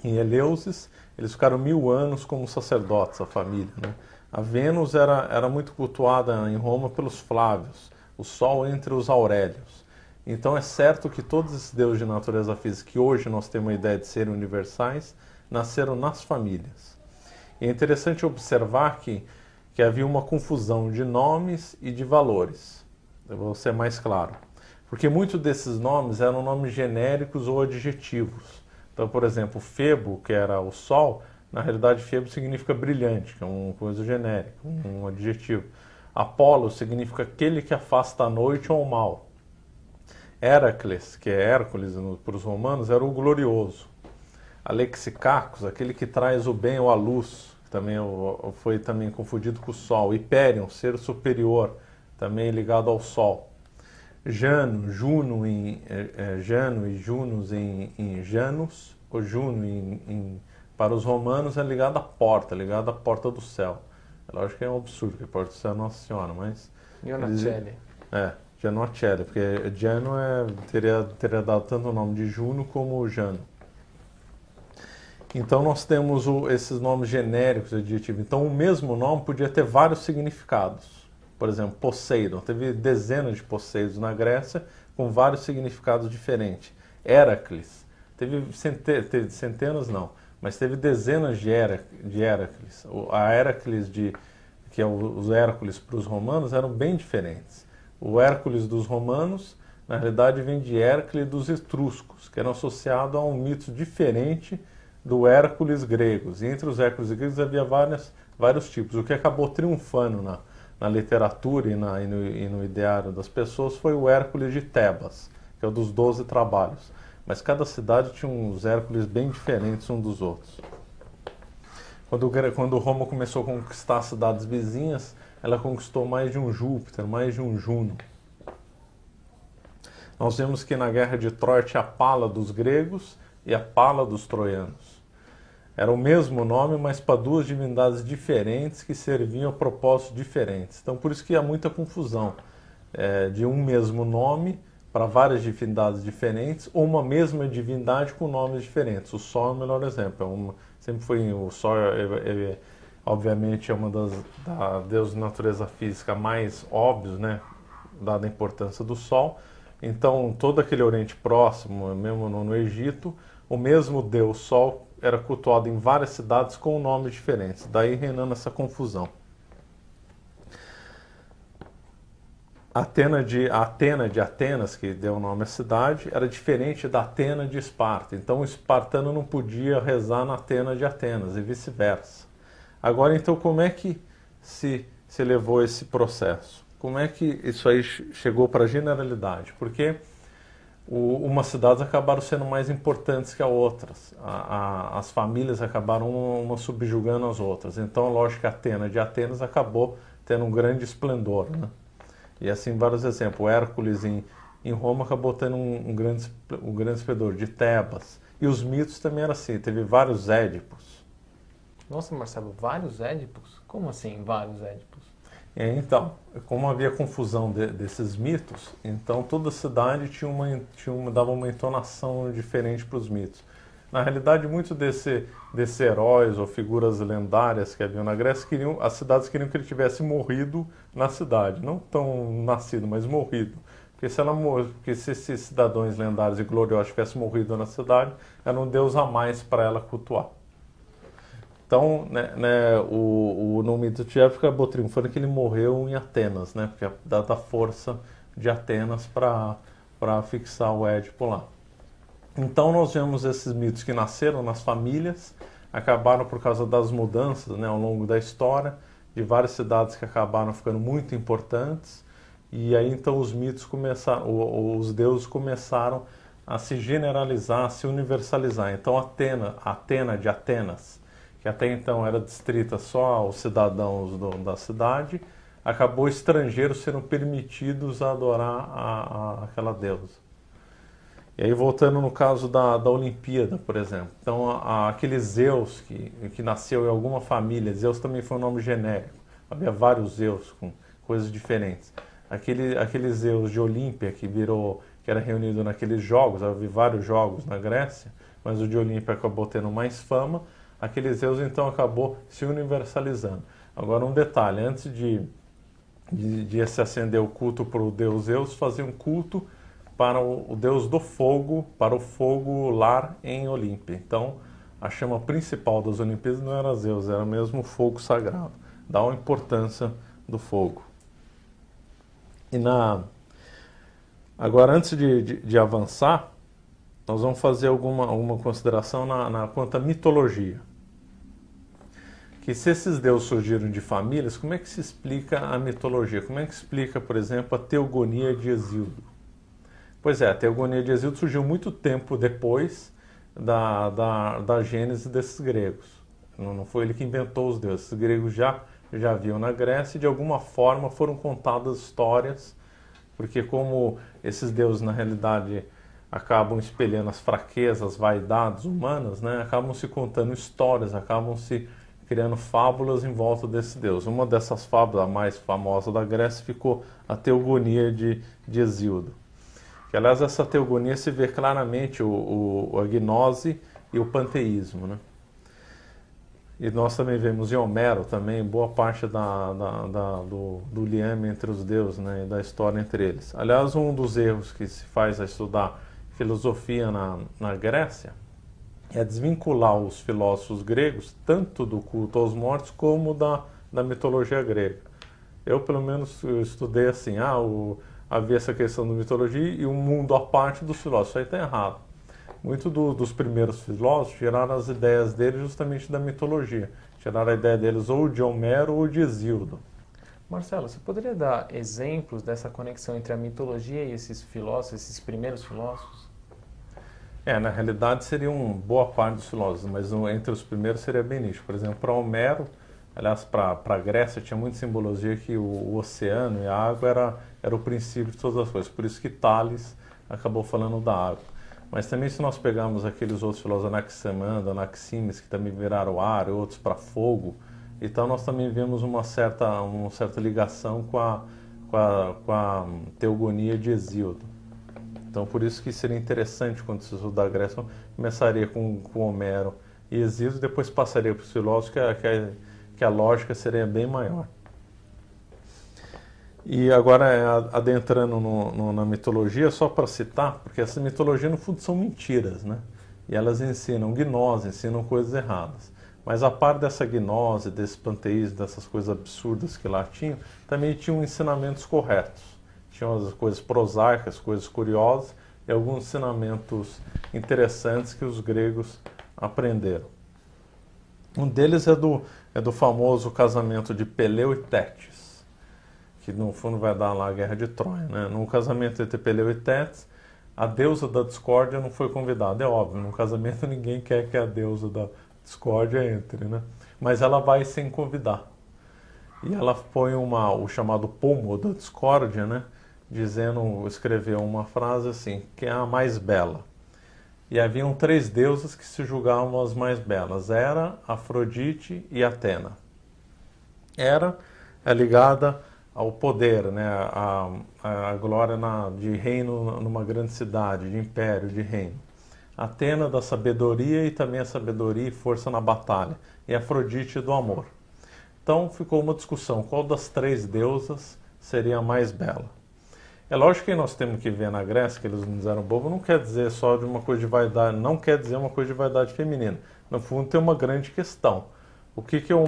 Speaker 2: em Eleusis, eles ficaram 1000 anos como sacerdotes, a família, né? A Vênus era muito cultuada em Roma pelos Flávios, o Sol entre os Aurélios. Então é certo que todos esses deuses de natureza física, que hoje nós temos a ideia de serem universais, nasceram nas famílias. E é interessante observar que havia uma confusão de nomes e de valores. Eu vou ser mais claro. Porque muitos desses nomes eram nomes genéricos ou adjetivos. Então, por exemplo, Febo, que era o Sol, na realidade Febo significa brilhante, que é uma coisa genérica, um adjetivo. Apolo significa aquele que afasta a noite ou o mal. Heracles, que é Hércules para os romanos, era o glorioso. Alexicacos, aquele que traz o bem ou a luz, que também foi também confundido com o Sol. Hiperion, ser superior, também ligado ao Sol. Jano e Junos em Janus, ou Juno para os romanos é ligado à porta do céu. É lógico que é um absurdo, que a porta do céu é Nossa Senhora, mas...
Speaker 1: Ionacelli.
Speaker 2: Gianocelli, porque Giano teria dado tanto o nome de Juno como Jano. Então nós temos esses nomes genéricos adjetivos. Então o mesmo nome podia ter vários significados. Por exemplo, Poseidon. Teve dezenas de Poseidos na Grécia com vários significados diferentes. Heracles. Teve centenas não, mas teve dezenas de Heracles. A Heracles que é os Hércules para os romanos eram bem diferentes. O Hércules dos romanos, na realidade, vem de Hércules dos etruscos, que eram associados a um mito diferente do Hércules gregos. E entre os Hércules gregos havia vários tipos. O que acabou triunfando na literatura e no ideário das pessoas foi o Hércules de Tebas, que é o dos 12 trabalhos. Mas cada cidade tinha uns Hércules bem diferentes uns dos outros. Quando Roma começou a conquistar as cidades vizinhas, ela conquistou mais de um Júpiter, mais de um Juno. Nós vemos que na guerra de Troia tinha a Pala dos gregos e a Pala dos troianos. Era o mesmo nome, mas para duas divindades diferentes que serviam a propósitos diferentes. Então, por isso que há muita confusão de um mesmo nome para várias divindades diferentes, ou uma mesma divindade com nomes diferentes. O Sol é o melhor exemplo. O Sol, obviamente, é uma das deuses de natureza física mais óbvios, né, dada a importância do Sol. Então, todo aquele Oriente Próximo, mesmo no Egito, o mesmo Deus Sol era cultuado em várias cidades com nomes diferentes, daí reinando essa confusão. A Atena de Atenas, que deu o nome à cidade, era diferente da Atena de Esparta. Então o espartano não podia rezar na Atena de Atenas e vice-versa. Agora, então, como é que se se levou esse processo? Como é que isso aí chegou para a generalidade? Porque umas cidades acabaram sendo mais importantes que as outras. As famílias acabaram uma subjugando as outras. Então, lógico que Atena de Atenas acabou tendo um grande esplendor, né? E assim, vários exemplos. Hércules em Roma acabou tendo um grande esplendor, de Tebas. E os mitos também eram assim, teve vários Édipos.
Speaker 1: Nossa, Marcelo, vários Édipos? Como assim, vários Édipos?
Speaker 2: Então, como havia confusão desses mitos, então toda cidade dava uma entonação diferente para os mitos. Na realidade, muitos desses heróis ou figuras lendárias que haviam na Grécia, as cidades queriam que ele tivesse morrido na cidade. Não tão nascido, mas morrido. Porque se esses cidadãos lendários e gloriosos tivessem morrido na cidade, era um deus a mais para ela cultuar. Então, no mito de Édipo acabou triunfando que ele morreu em Atenas, né? Porque dada a força de Atenas para fixar o Édipo lá. Então nós vemos esses mitos que nasceram nas famílias, acabaram por causa das mudanças, né, ao longo da história, de várias cidades que acabaram ficando muito importantes, e aí então os mitos começaram, os deuses começaram a se generalizar, a se universalizar. Então Atena de Atenas, que até então era distrita só aos cidadãos da cidade, acabou estrangeiros sendo permitidos a adorar aquela deusa. E aí voltando no caso da Olimpíada, por exemplo. Então aquele Zeus que nasceu em alguma família, Zeus também foi um nome genérico, havia vários Zeus com coisas diferentes. Aquele Zeus de Olímpia que era reunido naqueles jogos, havia vários jogos na Grécia, mas o de Olímpia acabou tendo mais fama, aquele Zeus então acabou se universalizando. Agora um detalhe, antes de se acender o culto para o deus Zeus, fazia um culto para o deus do fogo, para o fogo lar em Olímpia. Então, a chama principal das Olimpíadas não era Zeus, era mesmo o fogo sagrado. Dá uma importância do fogo. Agora, antes de avançar, nós vamos fazer alguma consideração quanto à mitologia. Que se esses deuses surgiram de famílias, como é que se explica a mitologia? Como é que se explica, por exemplo, a teogonia de Hesíodo? Pois é, a teogonia de Hesíodo surgiu muito tempo depois da gênese desses gregos. Não foi ele que inventou os deuses. Os gregos já haviam na Grécia e de alguma forma foram contadas histórias, porque como esses deuses na realidade acabam espelhando as fraquezas, as vaidades humanas, né, acabam se contando histórias, acabam se criando fábulas em volta desse deus. Uma dessas fábulas, a mais famosa da Grécia, ficou a teogonia de Hesíodo. Que, aliás, essa teogonia se vê claramente a gnose e o panteísmo, né? E nós também vemos em Homero também boa parte do liame entre os deuses, né, e da história entre eles. Aliás, um dos erros que se faz a estudar filosofia na Grécia é desvincular os filósofos gregos tanto do culto aos mortos como da mitologia grega. Eu, pelo menos, estudei assim, havia essa questão da mitologia e um mundo à parte dos filósofos. Isso aí está errado. Muito dos primeiros filósofos tiraram as ideias deles justamente da mitologia. Tiraram a ideia deles ou de Homero ou de Hesíodo.
Speaker 1: Marcelo, você poderia dar exemplos dessa conexão entre a mitologia e esses filósofos, esses primeiros filósofos?
Speaker 2: Na realidade seriam boa parte dos filósofos, mas entre os primeiros seria bem nicho. Por exemplo, para Homero, aliás, para a Grécia tinha muita simbologia que o oceano e a água era o princípio de todas as coisas. Por isso que Tales acabou falando da água. Mas também se nós pegarmos aqueles outros filósofos, Anaximandro, Anaximes, que também viraram ar, e outros para fogo, então nós também vemos uma certa ligação com a teogonia de Hesíodo. Então por isso que seria interessante quando se estudar a Grécia, começaria com Homero e Hesíodo, depois passaria para os filósofos, que a lógica seria bem maior. E agora, adentrando na mitologia, só para citar, porque essa mitologia no fundo são mentiras, né? E elas ensinam gnose, ensinam coisas erradas. Mas a par dessa gnose, desse panteísmo, dessas coisas absurdas que lá tinham, também tinham ensinamentos corretos. Tinham as coisas prosaicas, coisas curiosas e alguns ensinamentos interessantes que os gregos aprenderam. Um deles é do famoso casamento de Peleu e Tétis. que no fundo vai dar lá a Guerra de Troia, né? No casamento entre Peleu e Tétis, a deusa da discórdia não foi convidada. É óbvio, num casamento ninguém quer que a deusa da discórdia entre, né? Mas ela vai sem convidar. E ela põe o chamado pomo da discórdia, né? Escreveu uma frase assim, que é a mais bela. E haviam 3 deusas que se julgavam as mais belas: Hera, Afrodite e Atena. Hera é ligada ao poder, né? A glória de reino numa grande cidade, de império, de reino. Atena da sabedoria e também a sabedoria e força na batalha. E Afrodite do amor. Então ficou uma discussão, qual das 3 deusas seria a mais bela? É lógico que nós temos que ver na Grécia, que eles nos eram bobos, não quer dizer só de uma coisa de vaidade, não quer dizer uma coisa de vaidade feminina. No fundo tem uma grande questão. O que é o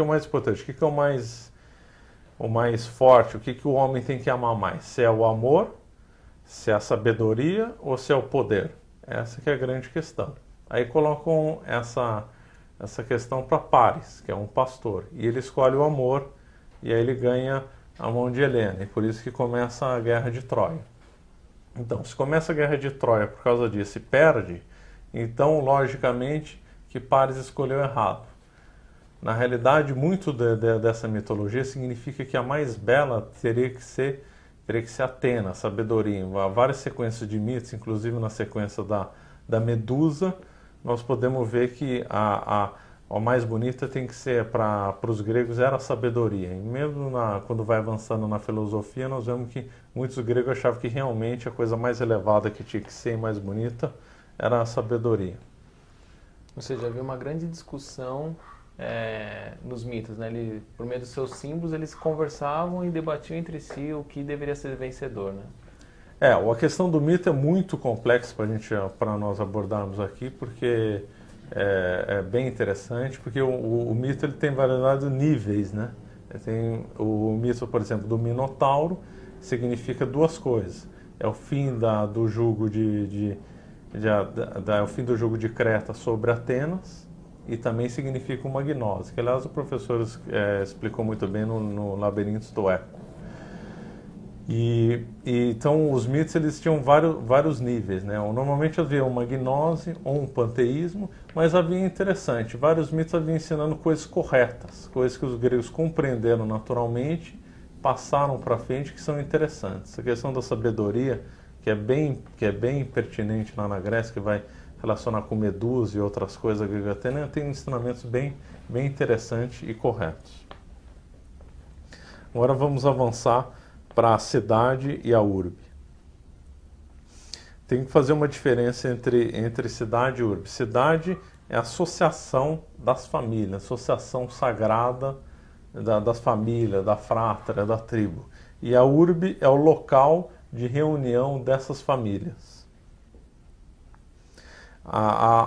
Speaker 2: mais importante? O que é o mais forte? O que o homem tem que amar mais? Se é o amor, se é a sabedoria ou se é o poder? Essa que é a grande questão. Aí colocam essa questão para Paris, que é um pastor, e ele escolhe o amor, e aí ele ganha a mão de Helena, e por isso que começa a Guerra de Troia. Então, se começa a Guerra de Troia por causa disso e perde, então, logicamente, que Paris escolheu errado. Na realidade, muito dessa mitologia significa que a mais bela teria que ser Atena, a sabedoria. Há várias sequências de mitos, inclusive na sequência da Medusa, nós podemos ver que a mais bonita tem que ser, para os gregos, era a sabedoria. E mesmo quando vai avançando na filosofia, nós vemos que muitos gregos achavam que realmente a coisa mais elevada que tinha que ser e mais bonita era a sabedoria.
Speaker 1: Ou seja, havia uma grande discussão nos mitos, né? Por meio dos seus símbolos, eles conversavam e debatiam entre si o que deveria ser vencedor, né?
Speaker 2: A questão do mito é muito complexa para nós abordarmos aqui, porque é bem interessante, porque o mito ele tem variedade de níveis, né? Tem o mito, por exemplo, do Minotauro, significa 2 coisas. É o fim do jugo o fim do jugo de Creta sobre Atenas, e também significa uma gnose, que aliás o professor explicou muito bem no Labirintos do Eco. Então os mitos eles tinham vários níveis, né? Normalmente havia uma gnose ou um panteísmo, mas havia interessante, vários mitos haviam ensinando coisas corretas, coisas que os gregos compreenderam naturalmente, passaram para frente, que são interessantes. A questão da sabedoria, que é bem pertinente lá na Grécia, que vai relacionar com Medusa e outras coisas grego-atena, tem ensinamentos bem interessantes e corretos. Agora vamos avançar para a cidade e a urbe. Tem que fazer uma diferença entre cidade e urbe. Cidade é a associação das famílias, associação sagrada das famílias, da frátera, da tribo. E a urbe é o local de reunião dessas famílias.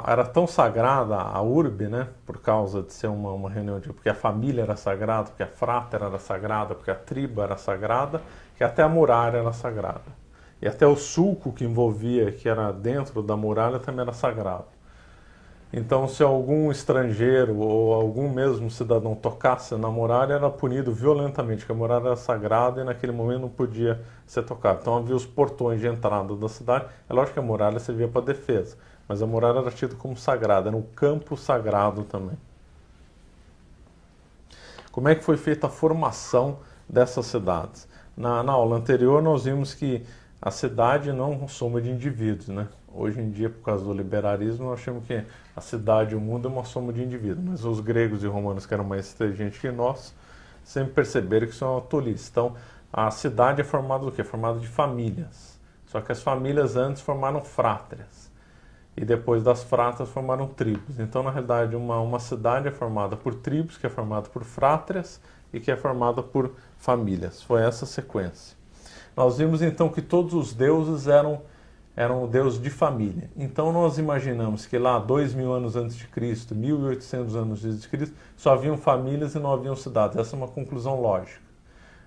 Speaker 2: Era tão sagrada a urbe, né, por causa de ser uma reunião, porque a família era sagrada, porque a frátera era sagrada, porque a tribo era sagrada, que até a muralha era sagrada. E até o sulco que envolvia, que era dentro da muralha, também era sagrado. Então, se algum estrangeiro ou algum mesmo cidadão tocasse na muralha, era punido violentamente, porque a muralha era sagrada e naquele momento não podia ser tocado. Então, havia os portões de entrada da cidade. É lógico que a muralha servia para defesa, mas a muralha era tida como sagrada, era um campo sagrado também. Como é que foi feita a formação dessas cidades? Na aula anterior, nós vimos que a cidade não é uma soma de indivíduos, né? Hoje em dia, por causa do liberalismo, nós achamos que a cidade e o mundo é uma soma de indivíduos. Mas os gregos e romanos, que eram mais inteligentes que nós, sempre perceberam que isso é uma tolice. Então, a cidade é formada do quê? É formada de famílias. Só que as famílias antes formaram fráteres. E depois das fráteres formaram tribos. Então, na realidade, uma cidade é formada por tribos, que é formada por fráteres e que é formada por famílias. Foi essa a sequência. Nós vimos então que todos os deuses eram deuses de família. Então nós imaginamos que lá 2000 anos antes de Cristo, 1800 anos antes de Cristo, só haviam famílias e não haviam cidades. Essa é uma conclusão lógica.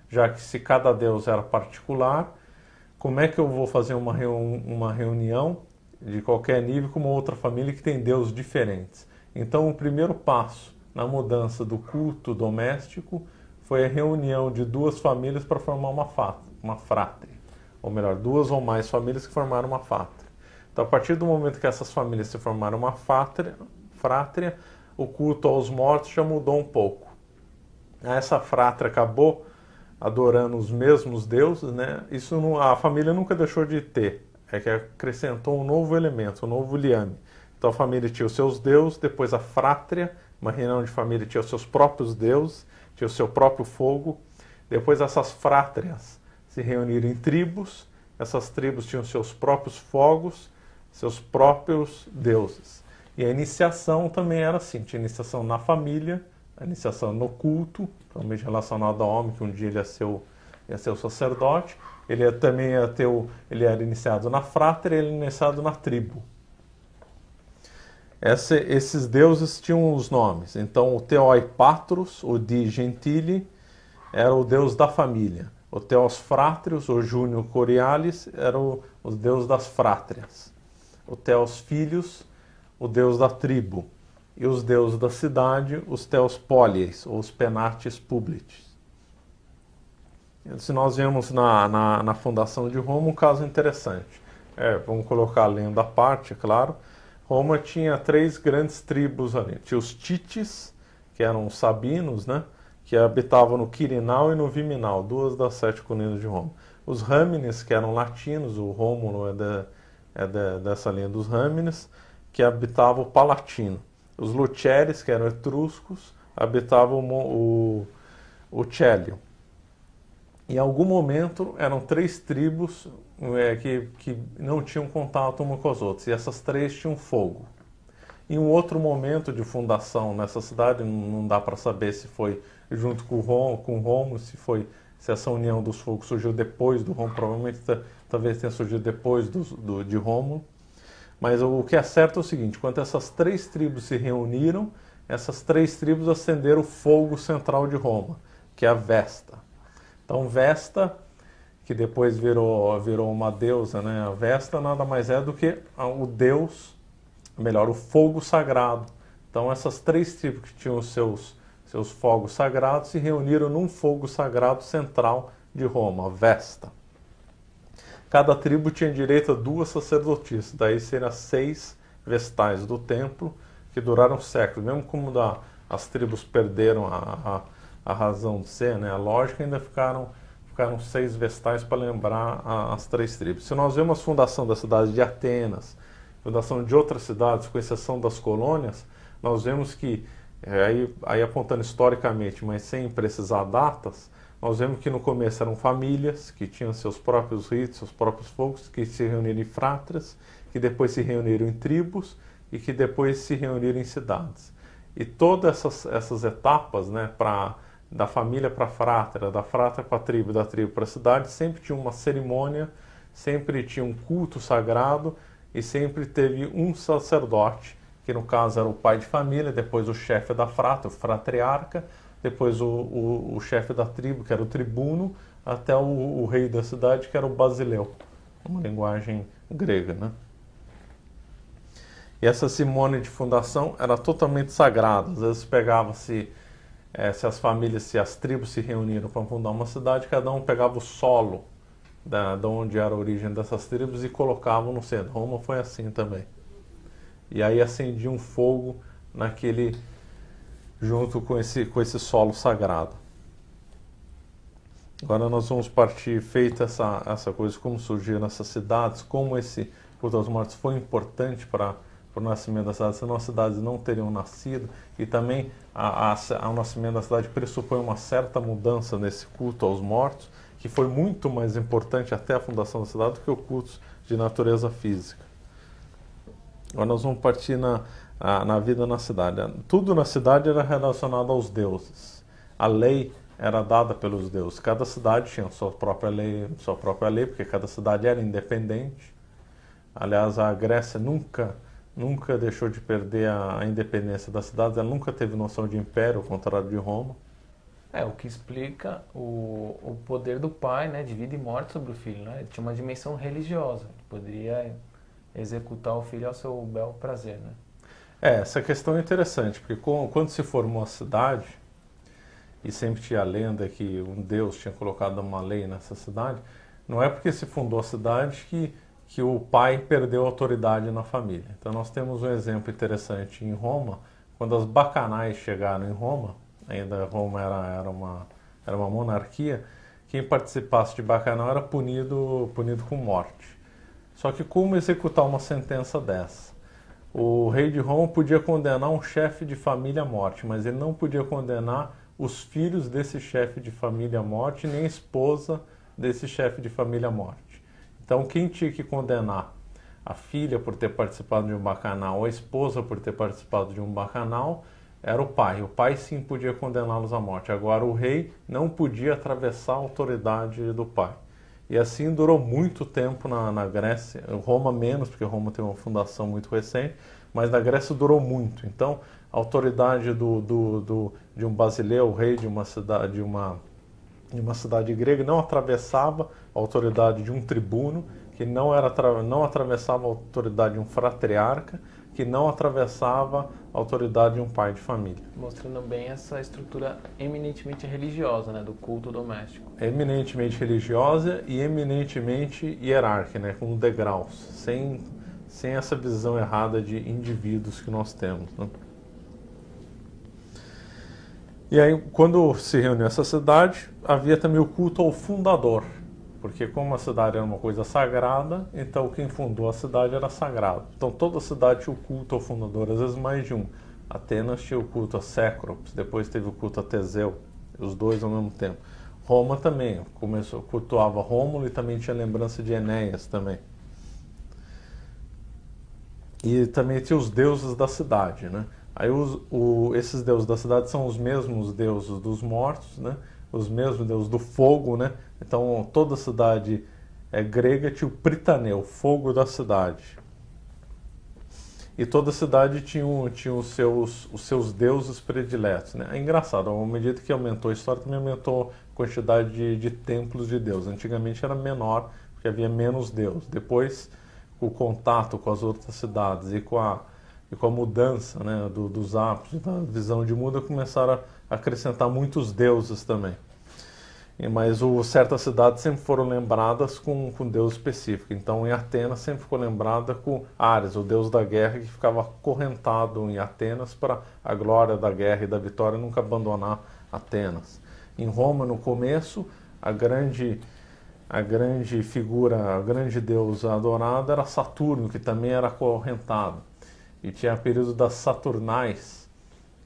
Speaker 2: Já que se cada deus era particular, como é que eu vou fazer uma reunião de qualquer nível com uma outra família que tem deuses diferentes? Então o primeiro passo na mudança do culto doméstico foi a reunião de duas famílias para formar uma frátria. Ou melhor, duas ou mais famílias que formaram uma frátria. Então, a partir do momento que essas famílias se formaram uma frátria, o culto aos mortos já mudou um pouco. Essa frátria acabou adorando os mesmos deuses, né? Isso a família nunca deixou de ter. É que acrescentou um novo elemento, um novo liame. Então a família tinha os seus deuses, depois a frátria, uma reunião de família, tinha os seus próprios deuses, tinha o seu próprio fogo. Depois essas frátrias se reuniram em tribos, essas tribos tinham seus próprios fogos, seus próprios deuses. E a iniciação também era assim, tinha iniciação na família, a iniciação no culto, provavelmente relacionado ao homem, que um dia ele ia ser o sacerdote. Ele também ele era iniciado na frátria, ele era iniciado na tribo. Esses deuses tinham os nomes. Então, o Theoi Patros, o Di Gentili, era o deus da família. O Theos Fratrius, o Júnior Corialis, era o deus das frátrias. O Theos Filhos, o deus da tribo. E os deuses da cidade, os Theos Polies, ou os Penates Publites. Se nós vemos na fundação de Roma um caso interessante. Vamos colocar a lenda à parte, é claro. Roma tinha 3 grandes tribos ali. Tinha os Tites, que eram os sabinos, né? Que habitavam no Quirinal e no Viminal, 2 das 7 colinas de Roma. Os Râmines, que eram latinos, o Rômulo dessa linha dos Râmines, que habitavam o Palatino. Os Luceres, que eram etruscos, habitavam o Célio. Em algum momento eram 3 tribos que não tinham contato uma com as outras, e essas 3 tinham fogo. Em um outro momento de fundação nessa cidade, não dá para saber se foi junto com Rômulo, se essa união dos fogos surgiu depois do Rômulo, provavelmente talvez tenha surgido depois de Rômulo. Mas o que é certo é o seguinte: quando essas 3 tribos se reuniram, essas 3 tribos acenderam o fogo central de Roma, que é a Vesta. Então, Vesta, que depois virou uma deusa, né? A Vesta nada mais é do que o deus, melhor, o fogo sagrado. Então, essas 3 tribos que tinham os seus fogos sagrados se reuniram num fogo sagrado central de Roma, a Vesta. Cada tribo tinha direito a 2 sacerdotisas, daí seriam as 6 vestais do templo, que duraram séculos. Mesmo como as tribos perderam a razão de ser, né, a lógica, ainda ficaram 6 vestais para lembrar as 3 tribos. Se nós vemos a fundação da cidade de Atenas, fundação de outras cidades, com exceção das colônias, nós vemos que, aí apontando historicamente, mas sem precisar datas, nós vemos que no começo eram famílias que tinham seus próprios ritos, seus próprios fogos, que se reuniram em frátrias, que depois se reuniram em tribos e que depois se reuniram em cidades. E todas essas etapas, né, da família para a frátria, da frátria para a tribo, da tribo para a cidade, sempre tinha uma cerimônia, sempre tinha um culto sagrado e sempre teve um sacerdote, que no caso era o pai de família, depois o chefe da frátria, o fratriarca, depois o chefe da tribo, que era o tribuno, até o rei da cidade, que era o basileu, uma linguagem grega, né? E essa cerimônia de fundação era totalmente sagrada. Às vezes pegava-se, se as tribos se reuniram para fundar uma cidade, cada um pegava o solo de onde era a origem dessas tribos e colocava no centro. Roma foi assim também. E aí acendia um fogo junto com esse solo sagrado. Agora nós vamos partir, feita essa coisa, como surgiram essas cidades, como esse culto aos mortos foi importante para o nascimento da cidade, senão as cidades não teriam nascido, e também o nascimento da cidade pressupõe uma certa mudança nesse culto aos mortos, que foi muito mais importante até a fundação da cidade do que o culto de natureza física. Agora nós vamos partir na vida na cidade. Tudo na cidade era relacionado aos deuses. A lei era dada pelos deuses. Cada cidade tinha sua própria lei, porque cada cidade era independente. Aliás, a Grécia nunca deixou de perder a independência das cidades, ela nunca teve noção de império, ao contrário de Roma.
Speaker 1: O que explica o poder do pai, né, de vida e morte sobre o filho, né? Ele tinha uma dimensão religiosa, ele poderia executar o filho ao seu bel prazer, né?
Speaker 2: Essa questão é interessante, porque quando se formou a cidade, e sempre tinha a lenda que um deus tinha colocado uma lei nessa cidade, não é porque se fundou a cidade que o pai perdeu a autoridade na família. Então nós temos um exemplo interessante em Roma, quando as bacanais chegaram em Roma, ainda Roma era uma monarquia, quem participasse de bacanal era punido com morte. Só que como executar uma sentença dessa? O rei de Roma podia condenar um chefe de família à morte, mas ele não podia condenar os filhos desse chefe de família à morte, nem a esposa desse chefe de família à morte. Então, quem tinha que condenar a filha por ter participado de um bacanal ou a esposa por ter participado de um bacanal era o pai. O pai sim podia condená-los à morte. Agora, o rei não podia atravessar a autoridade do pai. E assim durou muito tempo na Grécia, Roma menos, porque Roma tem uma fundação muito recente, mas na Grécia durou muito. Então, a autoridade de um basileu, o rei de uma cidade grega, não atravessava a autoridade de um tribuno, que não atravessava a autoridade de um fratriarca, que não atravessava a autoridade de um pai de família.
Speaker 1: Mostrando bem essa estrutura eminentemente religiosa, né, do culto doméstico.
Speaker 2: Eminentemente religiosa e eminentemente hierárquica, né, com degraus, sem essa visão errada de indivíduos que nós temos, né? E aí, quando se reuniu essa cidade, havia também o culto ao fundador, porque como a cidade era uma coisa sagrada, então quem fundou a cidade era sagrado. Então toda a cidade tinha o culto ao fundador, às vezes mais de um. Atenas tinha o culto a Cécropes, depois teve o culto a Teseu, os dois ao mesmo tempo. Roma também, cultuava Rômulo e também tinha lembrança de Enéas também. E também tinha os deuses da cidade, né? Aí esses deuses da cidade são os mesmos deuses dos mortos, né? Os mesmos deuses do fogo, né? Então toda a cidade grega tinha o Pritaneu, o fogo da cidade. E toda a cidade tinha os seus deuses prediletos, né? É engraçado, à medida que aumentou a história, também aumentou a quantidade de templos de Deus. Antigamente era menor, porque havia menos Deus. Depois, com o contato com as outras cidades e com a mudança, né, dos hábitos, da visão de mundo, começaram a acrescentar muitos deuses também. Mas certas cidades sempre foram lembradas com deus específico. Então, em Atenas sempre ficou lembrada com Ares, o deus da guerra, que ficava acorrentado em Atenas para a glória da guerra e da vitória nunca abandonar Atenas. Em Roma, no começo, a grande figura, a grande deusa adorada era Saturno, que também era acorrentado. E tinha período das Saturnais,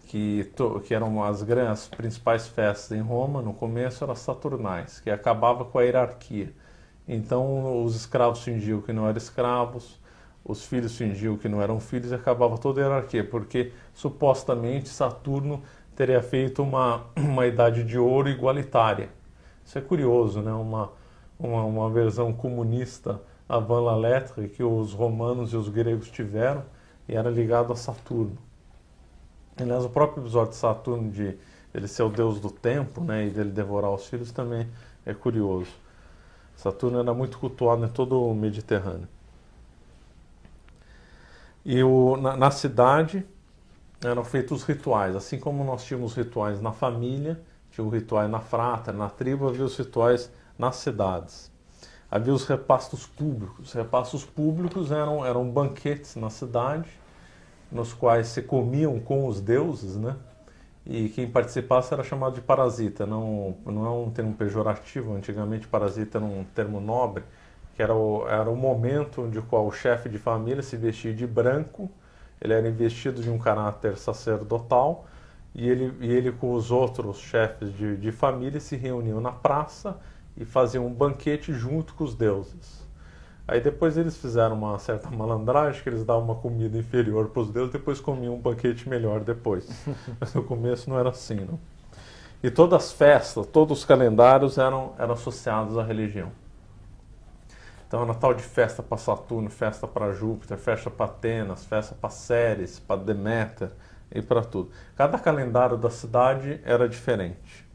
Speaker 2: que eram as principais festas em Roma. No começo eram Saturnais, que acabava com a hierarquia. Então os escravos fingiam que não eram escravos, os filhos fingiam que não eram filhos, e acabava toda a hierarquia, porque supostamente Saturno teria feito uma idade de ouro igualitária. Isso é curioso, né? Uma versão comunista avant la lettre que os romanos e os gregos tiveram, e era ligado a Saturno. Aliás, o próprio episódio de Saturno, de ele ser o deus do tempo, né, e dele devorar os filhos, também é curioso. Saturno era muito cultuado em todo o Mediterrâneo. E na cidade eram feitos rituais, assim como nós tínhamos rituais na família, tinha os rituais na frata, na tribo, havia os rituais nas cidades. Havia os repastos públicos. Os repastos públicos eram banquetes na cidade, nos quais se comiam com os deuses, né? E quem participasse era chamado de parasita. Não é um termo pejorativo. Antigamente parasita era um termo nobre, que era o momento onde o chefe de família se vestia de branco, ele era investido de um caráter sacerdotal, e ele com os outros chefes de família se reuniam na praça e faziam um banquete junto com os deuses. Aí depois eles fizeram uma certa malandragem, que eles davam uma comida inferior para os deuses, depois comiam um banquete melhor depois. Mas no começo não era assim, não. E todas as festas, todos os calendários eram associados à religião. Então era tal de festa para Saturno, festa para Júpiter, festa para Atenas, festa para Ceres, para Deméter e para tudo. Cada calendário da cidade era diferente.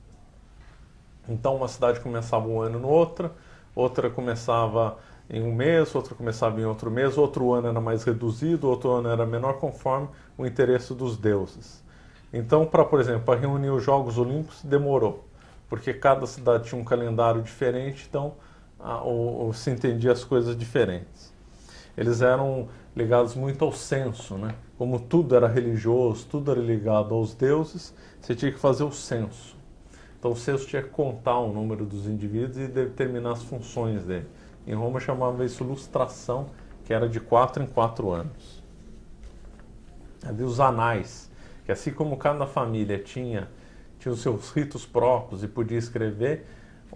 Speaker 2: Então uma cidade começava um ano no outra começava em um mês, outra começava em outro mês, outro ano era mais reduzido, outro ano era menor, conforme o interesse dos deuses. Então, por exemplo, para reunir os Jogos Olímpicos demorou, porque cada cidade tinha um calendário diferente, então se entendia as coisas diferentes. Eles eram ligados muito ao censo, né? Como tudo era religioso, tudo era ligado aos deuses, você tinha que fazer o censo. Então o censo tinha que contar o número dos indivíduos e determinar as funções dele. Em Roma chamava isso lustração, que era de 4 em 4 anos. Havia os anais, que assim como cada família tinha os seus ritos próprios e podia escrever,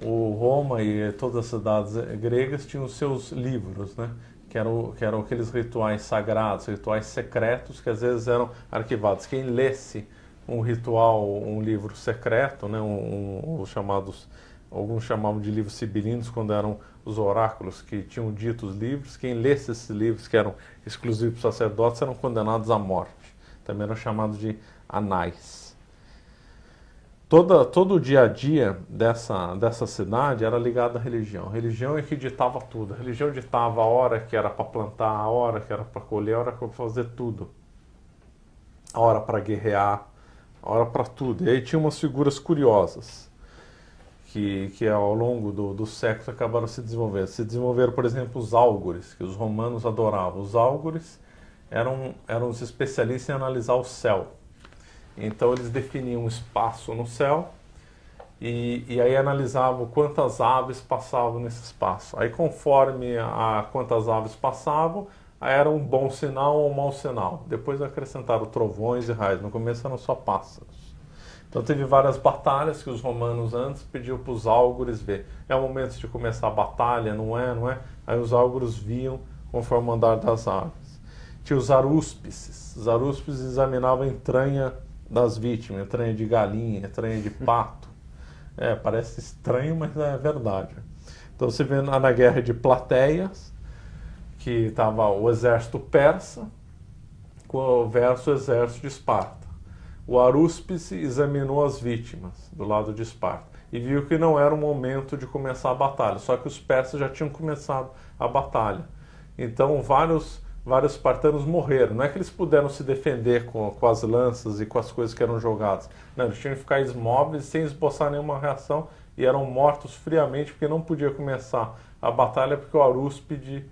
Speaker 2: o Roma e todas as cidades gregas tinham os seus livros, né? Que eram aqueles rituais sagrados, rituais secretos que às vezes eram arquivados. Quem lesse um ritual, um livro secreto, né? Alguns chamavam de livros sibilinos quando eram os oráculos que tinham dito os livros. Quem lesse esses livros que eram exclusivos para sacerdotes eram condenados à morte. Também eram chamados de anais. Todo o dia a dia dessa cidade era ligado à religião. A religião é que ditava tudo. A religião ditava a hora que era para plantar, a hora que era para colher, a hora para fazer tudo. A hora para guerrear, a hora para tudo. E aí tinha umas figuras curiosas que ao longo dos séculos acabaram se desenvolvendo. Se desenvolveram, por exemplo, os álgores, que os romanos adoravam. Os álgores eram os especialistas em analisar o céu. Então eles definiam um espaço no céu e aí analisavam quantas aves passavam nesse espaço. Aí conforme quantas aves passavam, aí era um bom sinal ou um mau sinal. Depois acrescentaram trovões e raios. No começo eram só pássaros. Então teve várias batalhas que os romanos antes pediam para os álgures ver. É o momento de começar a batalha, não é? Aí os álgures viam conforme o andar das aves. Tinha os arúspices. Os arúspices examinavam a entranha das vítimas, entranha de galinha, entranha de pato. Parece estranho, mas é verdade. Então você vê na guerra de Plateias, que estava o exército persa versus o exército de Esparta. O arúspice examinou as vítimas do lado de Esparta e viu que não era o momento de começar a batalha, só que os persas já tinham começado a batalha. Então vários espartanos morreram. Não é que eles puderam se defender com as lanças e com as coisas que eram jogadas. Não, eles tinham que ficar imóveis sem esboçar nenhuma reação e eram mortos friamente porque não podia começar a batalha porque o arúspice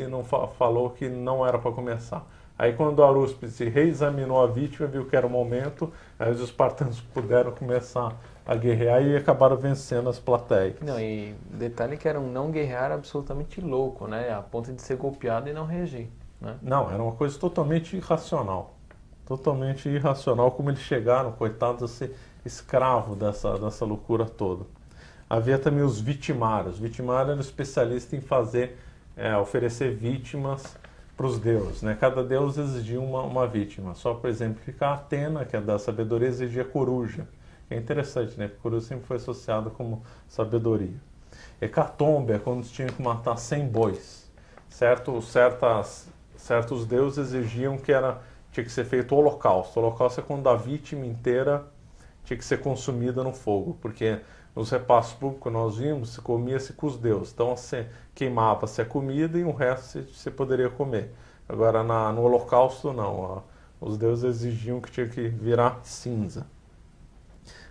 Speaker 2: não falou que não era para começar. Aí quando o arúspice reexaminou a vítima, viu que era o momento, aí os espartanos puderam começar a guerrear e acabaram vencendo as plateias.
Speaker 1: Não, e detalhe que era um não guerrear absolutamente louco, né? A ponto de ser golpeado e não reagir, né?
Speaker 2: Não, era uma coisa totalmente irracional. Totalmente irracional como eles chegaram, coitados, a ser escravo dessa loucura toda. Havia também os vitimários. Os vitimários eram especialistas em oferecer vítimas para os deuses, né? Cada deus exigia uma vítima. Só para exemplificar, Atena, que é da sabedoria, exigia coruja. É interessante, né? Porque coruja sempre foi associado como sabedoria. Hecatombe é quando tinha que matar 100 bois. Certos deuses exigiam que tinha que ser feito o holocausto. O holocausto é quando a vítima inteira tinha que ser consumida no fogo, porque nos repassos públicos nós vimos, se comia-se com os deuses. Então queimava-se a comida e o resto você poderia comer. Agora no holocausto não. Os deuses exigiam que tinha que virar cinza.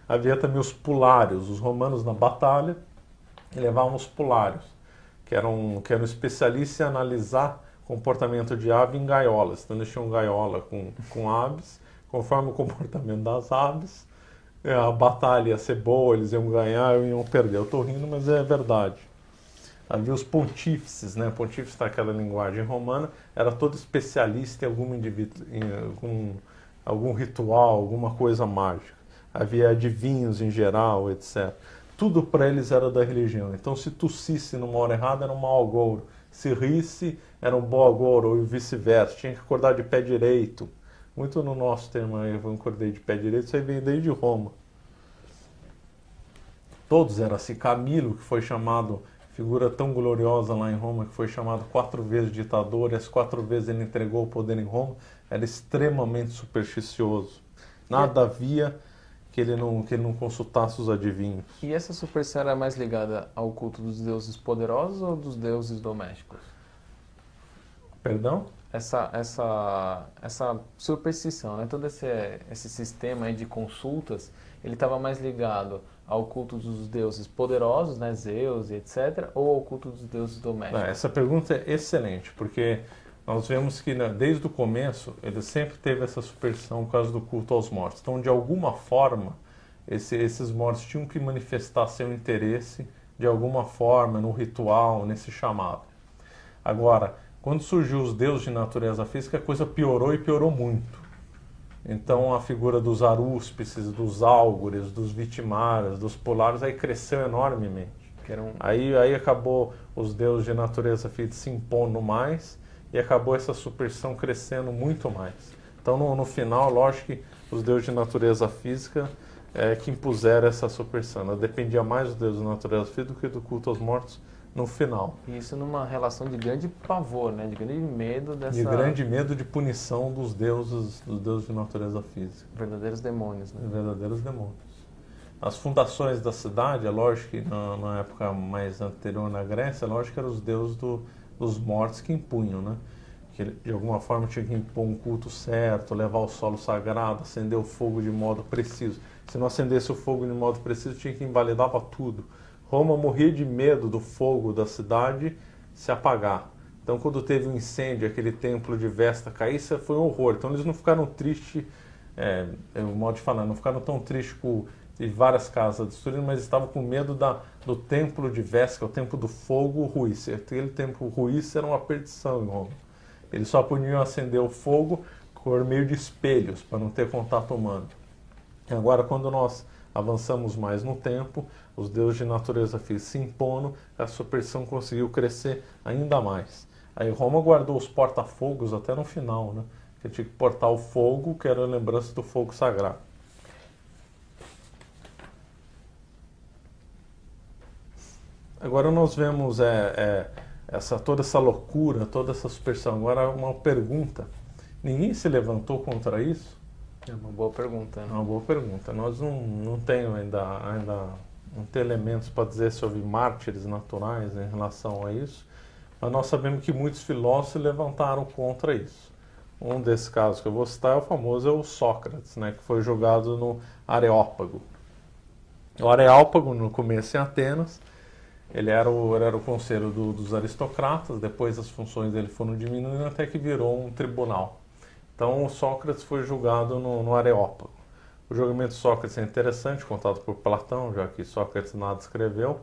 Speaker 2: Havia também os pulários. Os romanos na batalha levavam os pulários, que eram especialistas em analisar comportamento de ave em gaiolas. Então eles tinham gaiola com aves, conforme o comportamento das aves, a batalha ia ser boa, eles iam ganhar ou iam perder. Eu estou rindo, mas é verdade. Havia os pontífices, né? Pontífice naquela linguagem romana, era todo especialista em algum ritual, alguma coisa mágica. Havia adivinhos em geral, etc. Tudo para eles era da religião. Então, se tossisse numa hora errada, era um mau agouro. Se risse, era um bom agouro, ou vice-versa. Tinha que acordar de pé direito. Muito no nosso termo, eu acordei de pé direito, isso aí vem desde Roma. Todos eram assim. Camilo, que foi chamado, figura tão gloriosa lá em Roma, que foi chamado 4 vezes ditador, e as 4 vezes ele entregou o poder em Roma, era extremamente supersticioso. Nada havia que ele não consultasse os adivinhos.
Speaker 1: E essa superstição era mais ligada ao culto dos deuses poderosos ou dos deuses domésticos?
Speaker 2: Perdão?
Speaker 1: essa superstição, né? Todo esse sistema aí de consultas, ele estava mais ligado ao culto dos deuses poderosos, né? Zeus e etc., ou ao culto dos deuses domésticos?
Speaker 2: Essa pergunta é excelente, porque nós vemos que desde o começo ele sempre teve essa superstição por causa do culto aos mortos. Então, de alguma forma, esses mortos tinham que manifestar seu interesse de alguma forma no ritual, nesse chamado. Agora, quando surgiu os deuses de natureza física, a coisa piorou e piorou muito. Então a figura dos arúspices, dos álgures, dos vitimaras, dos polares, aí cresceu enormemente. Aí acabou os deuses de natureza física se impondo mais e acabou essa superstição crescendo muito mais. Então no final, lógico que os deuses de natureza física que impuseram essa superstição. Dependia mais dos deuses de natureza física do que do culto aos mortos no final.
Speaker 1: Isso numa relação de grande pavor, né? De grande medo dessa...
Speaker 2: De grande medo de punição dos deuses de natureza física.
Speaker 1: Verdadeiros demônios, né?
Speaker 2: Verdadeiros demônios. As fundações da cidade, é lógico que na época mais anterior na Grécia, é lógico que eram os deuses dos mortos que impunham, né? Que de alguma forma tinha que impor um culto certo, levar o solo sagrado, acender o fogo de modo preciso. Se não acendesse o fogo de modo preciso, tinha que invalidava tudo. Roma morria de medo do fogo da cidade se apagar. Então, quando teve um incêndio, aquele templo de Vesta cair, isso foi um horror. Então, eles não ficaram tristes, o modo de falar, não ficaram tão tristes com várias casas destruídas, mas estavam com medo do templo de Vesta, que é o templo do fogo, ruísse. Aquele templo ruísse era uma perdição em Roma. Eles só podiam acender o fogo por meio de espelhos, para não ter contato humano. Agora, quando nós avançamos mais no tempo, os deuses de natureza física se impondo, a superstição conseguiu crescer ainda mais. Aí Roma guardou os porta-fogos até no final, né? Que tinha que portar o fogo, que era a lembrança do fogo sagrado. Agora nós vemos toda essa loucura, toda essa superstição. Agora uma pergunta. Ninguém se levantou contra isso?
Speaker 1: É uma boa pergunta. Né?
Speaker 2: É uma boa pergunta. Nós não temos ainda não tem elementos para dizer se houve mártires naturais em relação a isso, mas nós sabemos que muitos filósofos se levantaram contra isso. Um desses casos que eu vou citar é o Sócrates, né, que foi julgado no Areópago. O Areópago, no começo em Atenas, ele era o conselho dos aristocratas, depois as funções dele foram diminuindo até que virou um tribunal. Então o Sócrates foi julgado no Areópago. O julgamento de Sócrates é interessante, contado por Platão, já que Sócrates nada escreveu.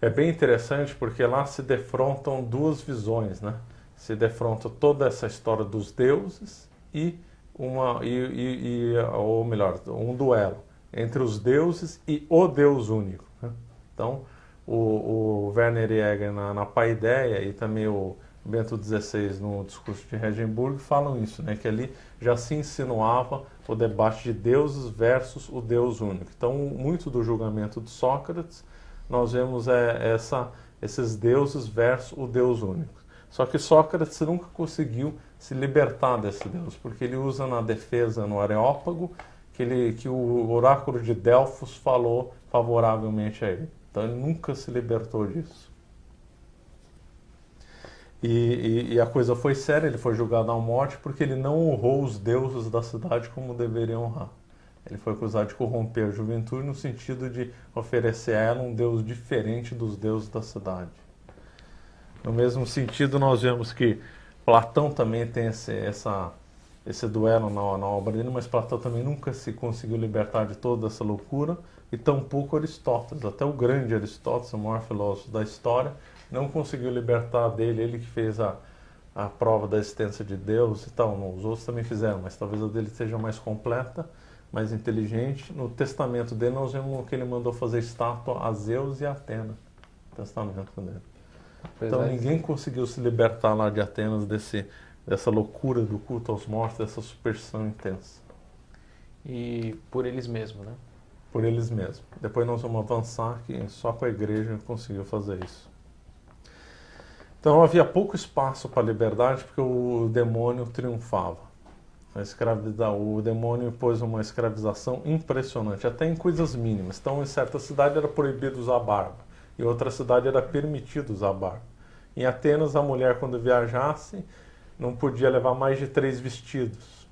Speaker 2: É bem interessante porque lá se defrontam duas visões, né? Se defronta toda essa história dos deuses ou melhor, um duelo entre os deuses e o Deus único. Né? Então, o Werner Jäger na Paideia e também o Bento XVI no discurso de Regenburg falam isso, né? Que ali já se insinuava o debate de deuses versus o Deus único. Então, muito do julgamento de Sócrates, nós vemos esses deuses versus o Deus único. Só que Sócrates nunca conseguiu se libertar desse Deus, porque ele usa na defesa no Areópago que o oráculo de Delfos falou favoravelmente a ele. Então, ele nunca se libertou disso. E a coisa foi séria, ele foi julgado à morte porque ele não honrou os deuses da cidade como deveria honrar. Ele foi acusado de corromper a juventude no sentido de oferecer a ela um deus diferente dos deuses da cidade. No mesmo sentido, nós vemos que Platão também tem esse duelo na obra dele, mas Platão também nunca se conseguiu libertar de toda essa loucura, e tampouco Aristóteles. Até o grande Aristóteles, o maior filósofo da história, não conseguiu libertar dele, ele que fez a prova da existência de Deus e tal. Os outros também fizeram, mas talvez a dele seja mais completa, mais inteligente. No testamento dele nós vemos que ele mandou fazer estátua a Zeus e a Atena. O testamento dele. Então ninguém conseguiu se libertar lá de Atenas dessa loucura do culto aos mortos, dessa superstição intensa.
Speaker 1: E por eles mesmos, né?
Speaker 2: Por eles mesmos. Depois nós vamos avançar que só com a igreja conseguiu fazer isso. Então havia pouco espaço para a liberdade porque o demônio triunfava. O demônio impôs uma escravização impressionante, até em coisas mínimas. Então em certa cidade era proibido usar barba, em outra cidade era permitido usar barba. Em Atenas a mulher quando viajasse não podia levar mais de 3 vestidos.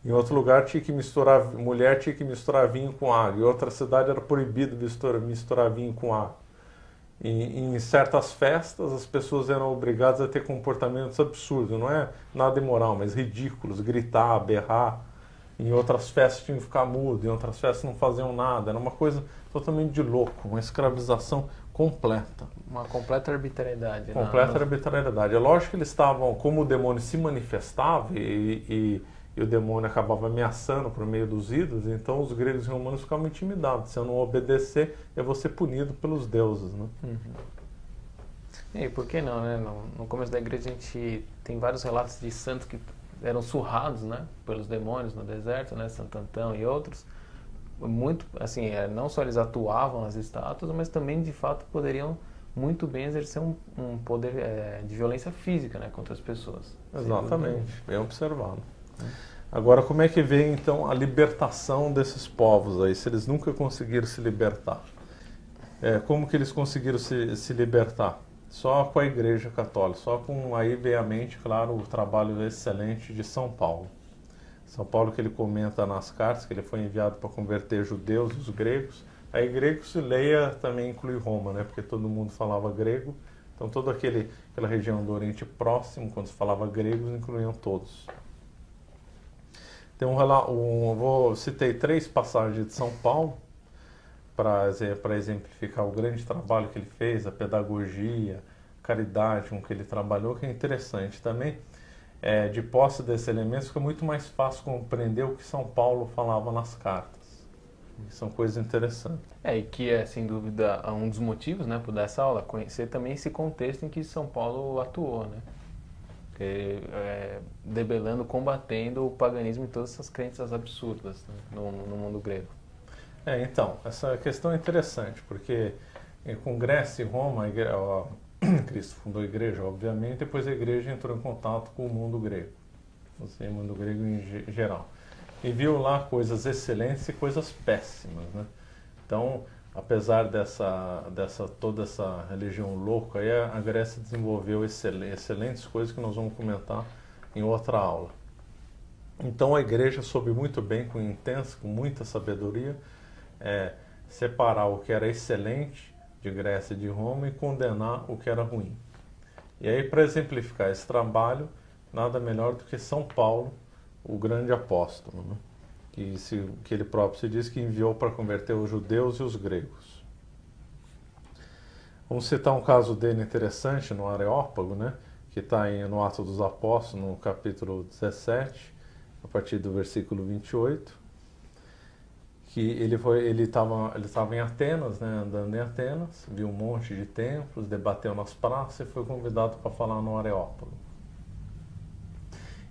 Speaker 2: Em outro lugar tinha que mulher tinha que misturar vinho com água. Em outra cidade era proibido misturar vinho com água. Em certas festas as pessoas eram obrigadas a ter comportamentos absurdos, não é nada imoral, mas ridículos, gritar, berrar. Em outras festas tinham que ficar mudo, em outras festas não faziam nada. Era uma coisa totalmente de louco, uma escravização completa.
Speaker 1: Uma completa arbitrariedade.
Speaker 2: Completa arbitrariedade. É lógico que eles estavam, como o demônio se manifestava e o demônio acabava ameaçando por meio dos ídolos, então os gregos e romanos ficavam intimidados. Se eu não obedecer, eu vou ser punido pelos deuses, né?
Speaker 1: Uhum. E por que não, né? No começo da igreja a gente tem vários relatos de santos que eram surrados, né, pelos demônios no deserto, né, Santo Antão e outros. Muito, assim, não só eles atuavam as estátuas, mas também de fato poderiam muito bem exercer um poder de violência física, né, contra as pessoas.
Speaker 2: Exatamente, bem observado. Agora, como é que vem então a libertação desses povos aí, se eles nunca conseguiram se libertar? Como que eles conseguiram se libertar? Só com a Igreja Católica, só com, aí vem à mente, claro, o trabalho excelente de São Paulo. São Paulo, que ele comenta nas cartas que ele foi enviado para converter judeus e os gregos. Aí gregos e leia também inclui Roma, né? Porque todo mundo falava grego. Então toda aquela região do Oriente Próximo, quando se falava gregos, incluíam todos. Tem citei 3 passagens de São Paulo para exemplificar o grande trabalho que ele fez, a pedagogia, a caridade com que ele trabalhou, que é interessante também. De posse desses elementos fica muito mais fácil compreender o que São Paulo falava nas cartas. São coisas interessantes.
Speaker 1: E que é, sem dúvida, um dos motivos, né, por dar essa aula, conhecer também esse contexto em que São Paulo atuou, né? Debelando, combatendo o paganismo e todas essas crenças absurdas, né, no mundo grego.
Speaker 2: Então, essa questão é interessante, porque com Grécia e Roma, Cristo fundou a igreja, obviamente, depois a igreja entrou em contato com o mundo grego, o mundo grego em geral, e viu lá coisas excelentes e coisas péssimas, né? Então, apesar toda essa religião louca, aí a Grécia desenvolveu excelentes coisas que nós vamos comentar em outra aula. Então a igreja soube muito bem, com muita sabedoria, separar o que era excelente de Grécia e de Roma e condenar o que era ruim. E aí, para exemplificar esse trabalho, nada melhor do que São Paulo, o grande apóstolo, né? que ele próprio se diz que enviou para converter os judeus e os gregos. Vamos citar um caso dele interessante no Areópago, né? Que está no Atos dos Apóstolos, no capítulo 17, a partir do versículo 28. Que ele estava em Atenas, né, andando em Atenas, viu um monte de templos, debateu nas praças e foi convidado para falar no Areópago.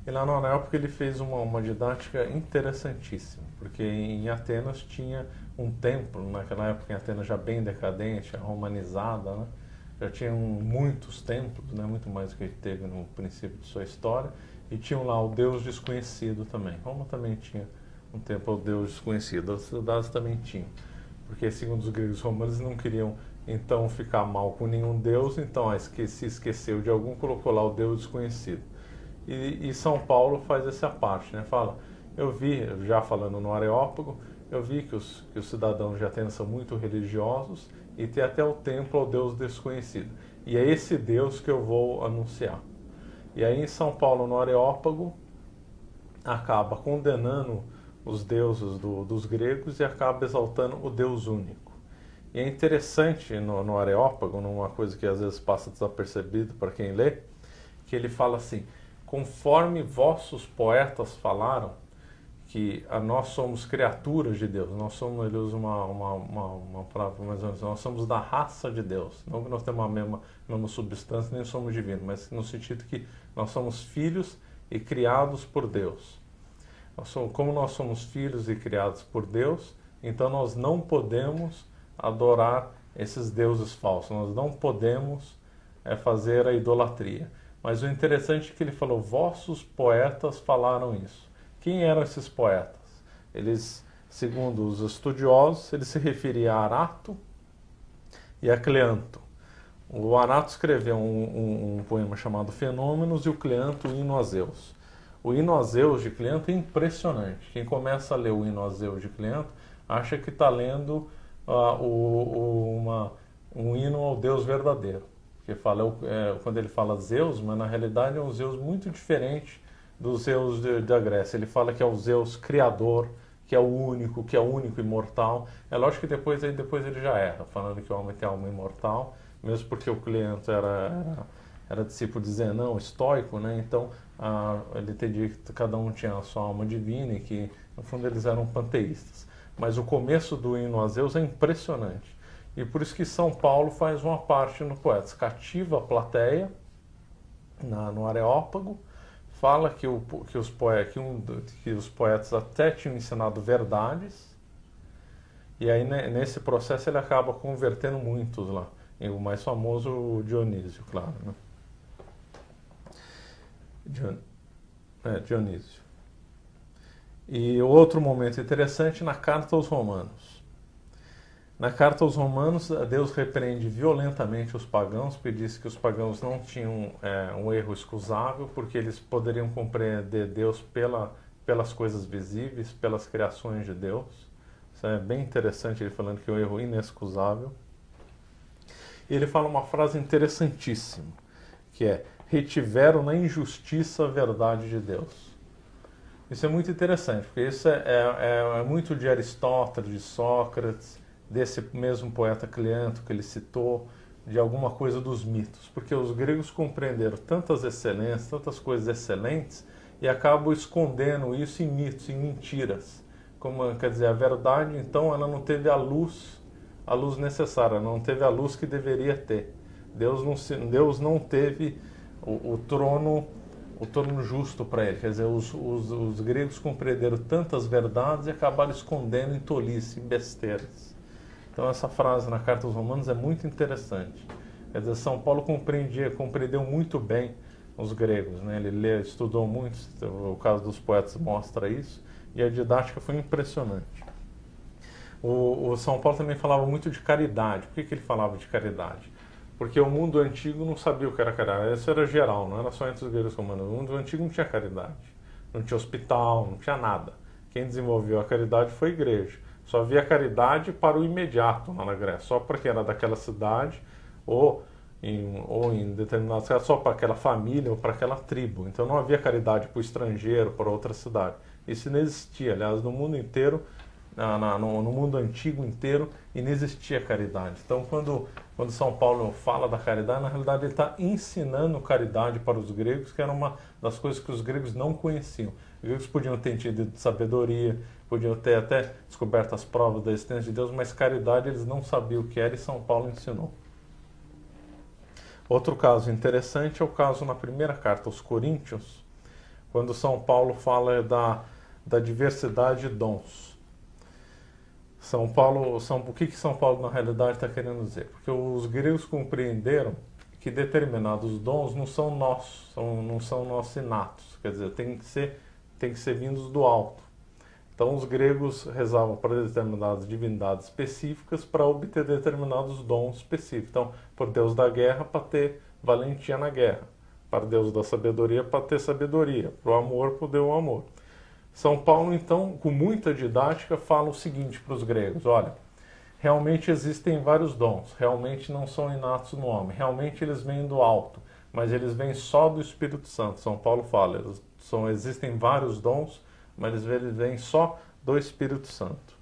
Speaker 2: E lá no Areópago ele fez uma didática interessantíssima, porque em Atenas tinha um templo, naquela época em Atenas já bem decadente, romanizada, né, já tinham muitos templos, né, muito mais do que teve no princípio de sua história, e tinham lá o Deus desconhecido também. Roma também tinha um templo ao Deus desconhecido, as cidades também tinham, porque segundo os gregos e romanos não queriam então ficar mal com nenhum Deus, então se esqueceu de algum, colocou lá o Deus desconhecido. E São Paulo faz essa parte, né? Fala, eu vi, já falando no Areópago, eu vi que os cidadãos de Atenas são muito religiosos e tem até o templo ao Deus desconhecido, e é esse Deus que eu vou anunciar. E aí em São Paulo, no Areópago, acaba condenando os deuses dos gregos e acaba exaltando o Deus único. E é interessante no Areópago, numa coisa que às vezes passa desapercebido para quem lê, que ele fala assim, conforme vossos poetas falaram, que nós somos criaturas de Deus, ele usa uma palavra mais ou menos, nós somos da raça de Deus, não que nós temos a mesma substância, nem somos divinos, mas no sentido que nós somos filhos e criados por Deus. Como nós somos filhos e criados por Deus, então nós não podemos adorar esses deuses falsos, nós não podemos fazer a idolatria. Mas o interessante é que ele falou, vossos poetas falaram isso. Quem eram esses poetas? Eles, segundo os estudiosos, eles se referiam a Arato e a Cleanto. O Arato escreveu um poema chamado Fenômenos e o Cleanto, o Hino a Zeus. O Hino a Zeus de Cleanto é impressionante. Quem começa a ler o Hino a Zeus de Cleanto acha que está lendo um hino ao Deus verdadeiro. Que fala, quando ele fala Zeus, mas na realidade é um Zeus muito diferente dos Zeus da Grécia. Ele fala que é o Zeus criador, que é o único imortal. É lógico que depois ele já erra, falando que o homem tem alma imortal, mesmo porque o Cleanto era discípulo de Zenão, estoico, né? Então ele entendia que cada um tinha a sua alma divina e que, no fundo, eles eram panteístas. Mas o começo do hino a Zeus é impressionante. E por isso que São Paulo faz uma parte no Poetas. Cativa a plateia no Areópago, fala que os poetas até tinham ensinado verdades, e aí nesse processo ele acaba convertendo muitos lá. E o mais famoso, o Dionísio, claro. Né? Dionísio. E outro momento interessante na Carta aos Romanos. Na Carta aos Romanos, Deus repreende violentamente os pagãos, porque diz que os pagãos não tinham um erro excusável, porque eles poderiam compreender Deus pelas coisas visíveis, pelas criações de Deus. Isso é bem interessante, ele falando que é um erro inexcusável. E ele fala uma frase interessantíssima, que é: retiveram na injustiça a verdade de Deus. Isso é muito interessante, porque isso é muito de Aristóteles, de Sócrates, desse mesmo poeta Cleanto que ele citou, de alguma coisa dos mitos, porque os gregos compreenderam tantas excelências, tantas coisas excelentes, e acabam escondendo isso em mitos, em mentiras. Quer dizer, a verdade, então, ela não teve a luz necessária, não teve a luz que deveria ter. Deus não teve o trono justo para ele. Quer dizer, os gregos compreenderam tantas verdades e acabaram escondendo em tolice, em besteiras. Então essa frase na Carta aos Romanos é muito interessante. Quer dizer, São Paulo compreendeu muito bem os gregos, né? Ele estudou muito, o caso dos poetas mostra isso, e a didática foi impressionante. O São Paulo também falava muito de caridade. Por que ele falava de caridade? Porque o mundo antigo não sabia o que era caridade. Isso era geral, não era só entre os gregos e romanos. O mundo antigo não tinha caridade. Não tinha hospital, não tinha nada. Quem desenvolveu a caridade foi a igreja. Só havia caridade para o imediato lá na Grécia, só para quem era daquela cidade, ou em determinados casos, só para aquela família ou para aquela tribo. Então não havia caridade para o estrangeiro, para outra cidade. Isso não existia. Aliás, no mundo inteiro, no mundo antigo inteiro, inexistia caridade. Então, quando São Paulo fala da caridade, na realidade ele está ensinando caridade para os gregos, que era uma das coisas que os gregos não conheciam. Os gregos podiam ter tido sabedoria, podiam ter até descoberto as provas da existência de Deus, mas caridade eles não sabiam o que era, e São Paulo ensinou. Outro caso interessante é o caso na primeira carta aos Coríntios, quando São Paulo fala da diversidade de dons. O que São Paulo na realidade está querendo dizer? Porque os gregos compreenderam que determinados dons não são nossos, não são nossos inatos, quer dizer, tem que ser vindos do alto. Então os gregos rezavam para determinadas divindades específicas para obter determinados dons específicos. Então, por Deus da guerra, para ter valentia na guerra. Para Deus da sabedoria, para ter sabedoria. Para o amor, para ter o amor. São Paulo, então, com muita didática, fala o seguinte para os gregos: olha, realmente existem vários dons, realmente não são inatos no homem, realmente eles vêm do alto, mas eles vêm só do Espírito Santo. São Paulo fala, existem vários dons, mas eles vêm só do Espírito Santo.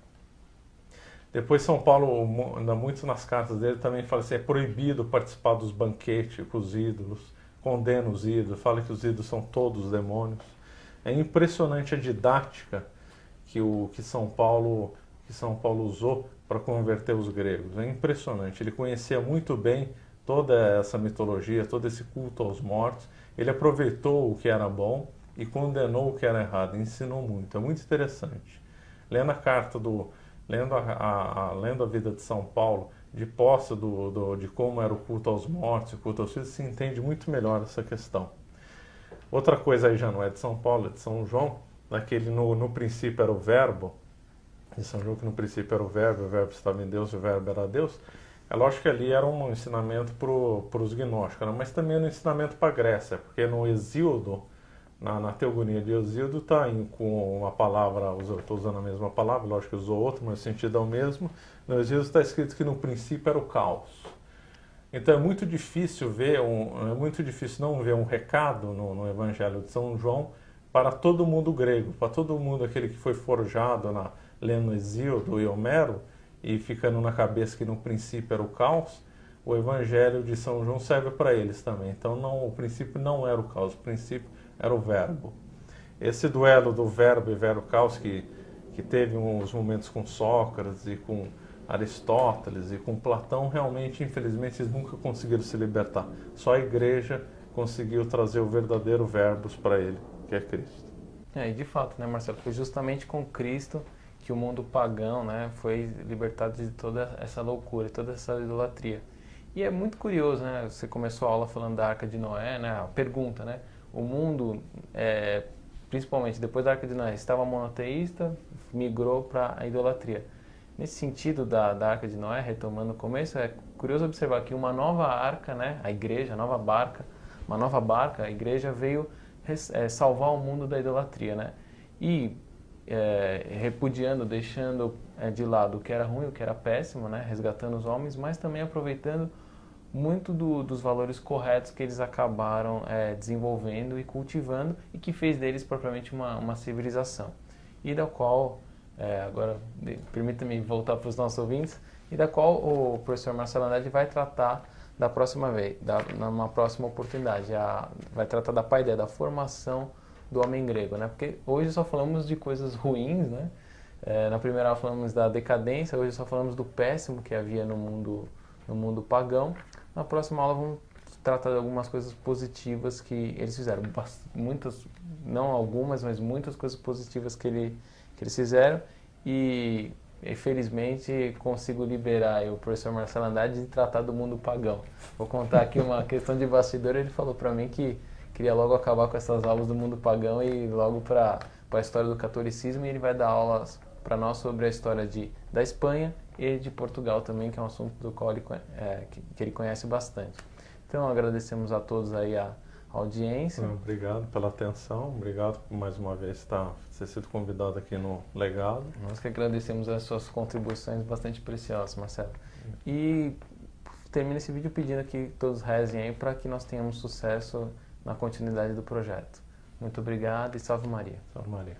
Speaker 2: Depois São Paulo, muito nas cartas dele, também fala assim: é proibido participar dos banquetes com os ídolos, condena os ídolos, fala que os ídolos são todos demônios. É impressionante a didática que São Paulo usou para converter os gregos. É impressionante. Ele conhecia muito bem toda essa mitologia, todo esse culto aos mortos. Ele aproveitou o que era bom e condenou o que era errado. Ensinou muito. É muito interessante. Lendo a vida de São Paulo, de posse de como era o culto aos mortos e o culto aos filhos, se entende muito melhor essa questão. Outra coisa aí já não é de São Paulo, é de São João, naquele no princípio era o verbo, de São João, que no princípio era o verbo estava em Deus e o verbo era Deus. É lógico que ali era um ensinamento para os gnósticos, né? Mas também era um ensinamento para a Grécia, porque no Hesíodo, na Teogonia de Hesíodo, está com uma palavra, estou usando a mesma palavra, lógico que usou outra, mas o sentido é o mesmo. No Hesíodo está escrito que no princípio era o caos. Então é muito difícil não ver um recado no Evangelho de São João para todo mundo grego, para todo mundo aquele que foi forjado lendo Hesíodo e Homero e ficando na cabeça que no princípio era o caos. O Evangelho de São João serve para eles também. Então o princípio não era o caos, o princípio era o verbo. Esse duelo do verbo e verbo-caos que teve uns momentos com Sócrates e com Aristóteles e com Platão, realmente, infelizmente, eles nunca conseguiram se libertar. Só a igreja conseguiu trazer o verdadeiro verbos para ele, que é Cristo.
Speaker 1: E de fato, né, Marcelo, foi justamente com Cristo que o mundo pagão, né, foi libertado de toda essa loucura, toda essa idolatria. E é muito curioso, né, você começou a aula falando da Arca de Noé, né, a pergunta, né, o mundo, principalmente depois da Arca de Noé, estava monoteísta, migrou para a idolatria. Nesse sentido da Arca de Noé, retomando o começo, é curioso observar que uma nova arca, né, a igreja, uma nova barca, a igreja veio salvar o mundo da idolatria, né? E repudiando, deixando de lado o que era ruim, o que era péssimo, né, resgatando os homens, mas também aproveitando muito dos valores corretos que eles acabaram desenvolvendo e cultivando e que fez deles propriamente uma civilização. E da qual, agora permita-me voltar para os nossos ouvintes, e da qual o professor Marcelo Andrade vai tratar da próxima vez, numa próxima oportunidade. Vai tratar da paideia, da formação do homem grego, né? Porque hoje só falamos de coisas ruins, né? Na primeira aula falamos da decadência, hoje só falamos do péssimo que havia no mundo pagão. Na próxima aula vamos tratar de algumas coisas positivas que eles fizeram. Muitas, não algumas, mas muitas coisas positivas que eles fizeram. E felizmente consigo liberar o professor Marcelo Andrade de tratar do mundo pagão. Vou contar aqui uma questão de bastidor. Ele falou para mim que queria logo acabar com essas aulas do mundo pagão e ir logo para a história do catolicismo, e ele vai dar aulas para nós sobre a história da Espanha e de Portugal também, que é um assunto do qual que ele conhece bastante. Então agradecemos a todos aí a audiência.
Speaker 2: Obrigado pela atenção, obrigado por mais uma vez ter sido convidado aqui no Legado.
Speaker 1: Nós que agradecemos as suas contribuições bastante preciosas, Marcelo. E termino esse vídeo pedindo que todos rezem aí para que nós tenhamos sucesso na continuidade do projeto. Muito obrigado e salve Maria.
Speaker 2: Salve Maria.